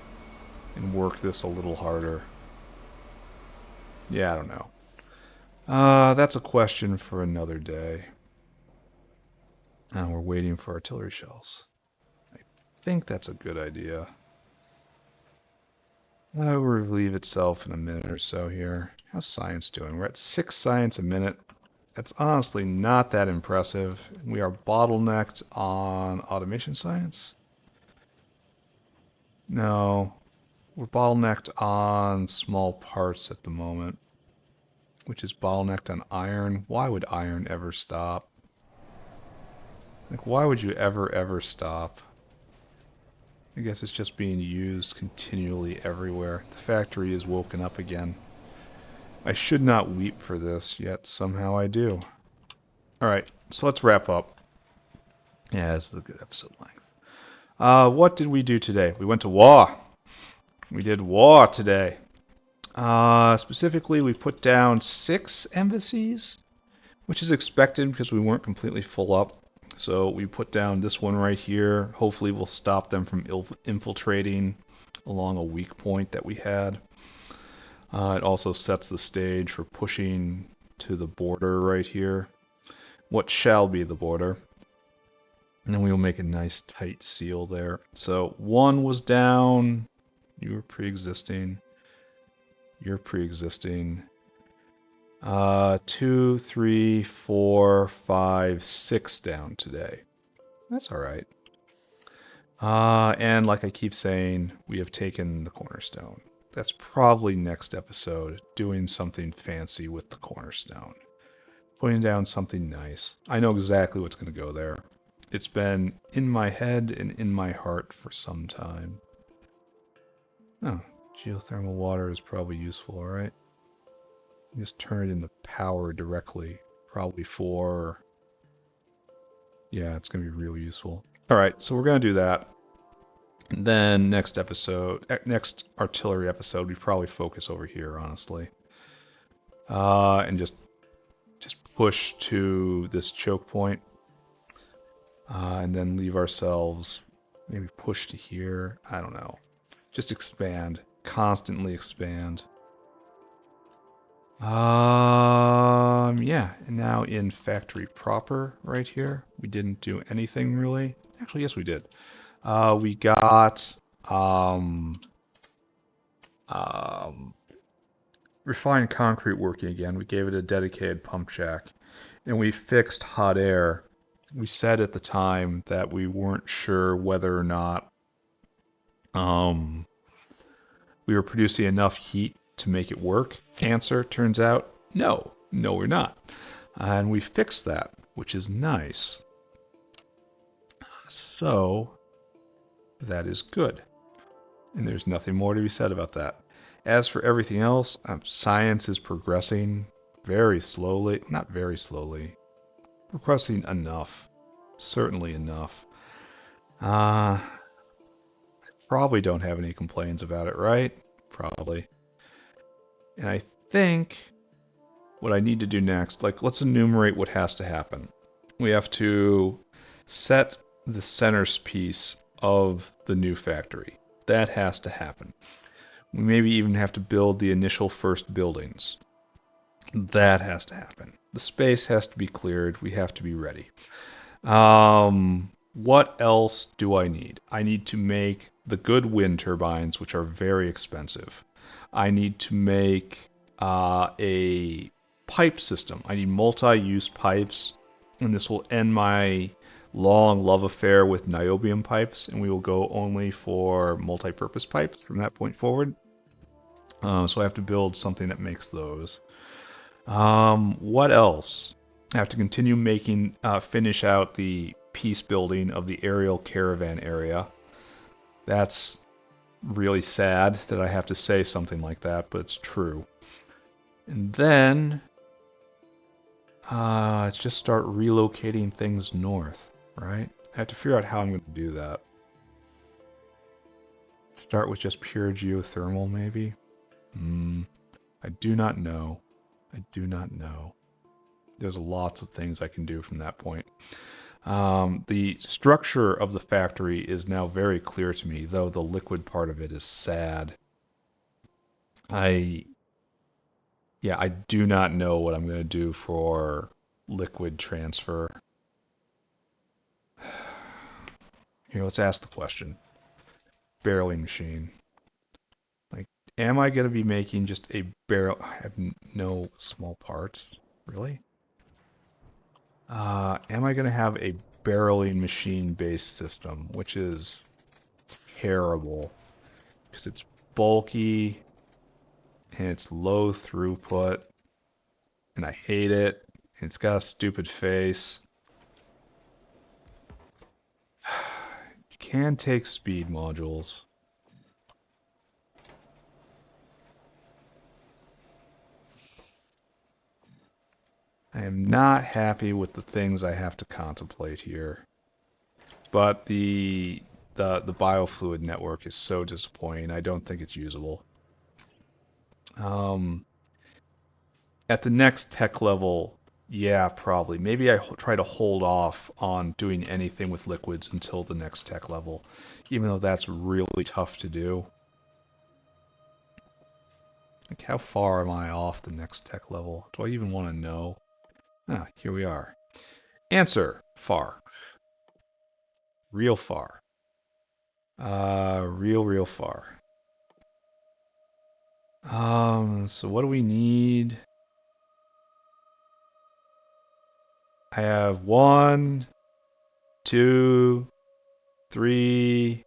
and work this a little harder. Yeah, I don't know. That's a question for another day. We're waiting for artillery shells. I think that's a good idea. Will relieve itself in a minute or so here. How's science doing? We're at 6 science a minute. That's honestly not that impressive. We are bottlenecked on automation science. No, we're bottlenecked on small parts at the moment, which is bottlenecked on iron. Why would iron ever stop? Like, why would you ever stop? I guess it's just being used continually everywhere. The factory is woken up again. I should not weep for this, yet somehow I do. Alright, so let's wrap up. Yeah, this is a good episode length. What did we do today? We went to war. We did war today. Specifically, we put down 6 embassies, which is expected because we weren't completely full up. So we put down this one right here. Hopefully we'll stop them from infiltrating along a weak point that we had. It also sets the stage for pushing to the border right here. What shall be the border. And then we will make a nice tight seal there. So 1 was down. You were pre-existing. You're pre-existing. 2, 3, 4, 5, 6 down today. That's alright. And like I keep saying, we have taken the cornerstone. That's probably next episode, doing something fancy with the cornerstone. Putting down something nice. I know exactly what's going to go there. It's been in my head and in my heart for some time. Oh, geothermal water is probably useful, alright? Just turn it into power directly, probably for... Yeah, it's going to be real useful. Alright, so we're going to do that. And then next artillery episode, we probably focus over here, honestly. And just push to this choke point. And then leave ourselves, maybe push to here. I don't know. Just expand. Constantly expand. Yeah, and now in factory proper right here, we didn't do anything really. Actually, yes, we did. We got um, um, refined concrete working again. We gave it a dedicated pump jack, and we fixed hot air. We said at the time that we weren't sure whether or not um, we were producing enough heat to make it work. Answer turns out no, we're not. And we fixed that, which is nice. So that is good. And there's nothing more to be said about that. As for everything else, science is progressing very slowly. Not very slowly. Progressing enough. Certainly enough. Uh, Probably don't have any complaints about it, right? Probably. And I think what I need to do next, like let's enumerate what has to happen. We have to set the centerpiece of the new factory. That has to happen. We maybe even have to build the initial first buildings. That has to happen. The space has to be cleared. We have to be ready. What else do I need? I need to make the good wind turbines, which are very expensive. I need to make a pipe system. I need multi-use pipes, and this will end my long love affair with niobium pipes, and we will go only for multi-purpose pipes from that point forward. So I have to build something that makes those. What else? I have to continue making, finish out the piece building of the aerial caravan area. That's really sad that I have to say something like that, but it's true. And then, let's just start relocating things north, right? I have to figure out how I'm going to do that. Start with just pure geothermal, maybe? I do not know. I do not know. There's lots of things I can do from that point. The structure of the factory is now very clear to me, though the liquid part of it is sad. I, yeah, I do not know what I'm going to do for liquid transfer. Here, let's ask the question. Barreling machine. Like, am I going to be making just a barrel? I have no small parts, really. Am I going to have a barreling machine-based system, which is terrible because it's bulky and it's low throughput, and I hate it. And it's got a stupid face. You can take speed modules. I am not happy with the things I have to contemplate here. But the biofluid network is so disappointing. I don't think it's usable. Um, at the next tech level, yeah, probably. Maybe I try to hold off on doing anything with liquids until the next tech level, even though that's really tough to do. Like, how far am I off the next tech level? Do I even want to know? Ah, here we are. Answer, far. Real far. Real far. So what do we need? I have 1, 2, 3,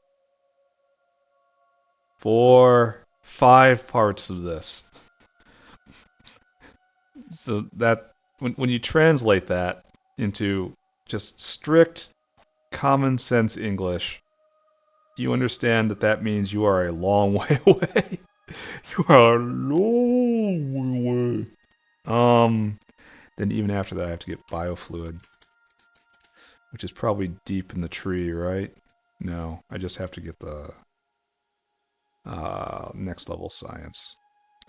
4, 5 parts of this. So that when you translate that into just strict common sense English, you understand that that means you are a long way away. You are a long way away. Then even after that, I have to get biofluid, which is probably deep in the tree, right? No, I just have to get the next level science.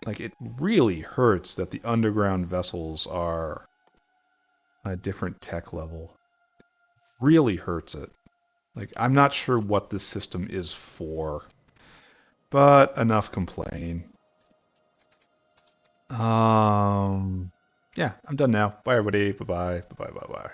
Like, it really hurts that the underground vessels are a different tech level. Really hurts it. Like, I'm not sure what this system is for, but enough complaining. Yeah, I'm done now. Bye, everybody. Bye-bye. Bye-bye. Bye-bye.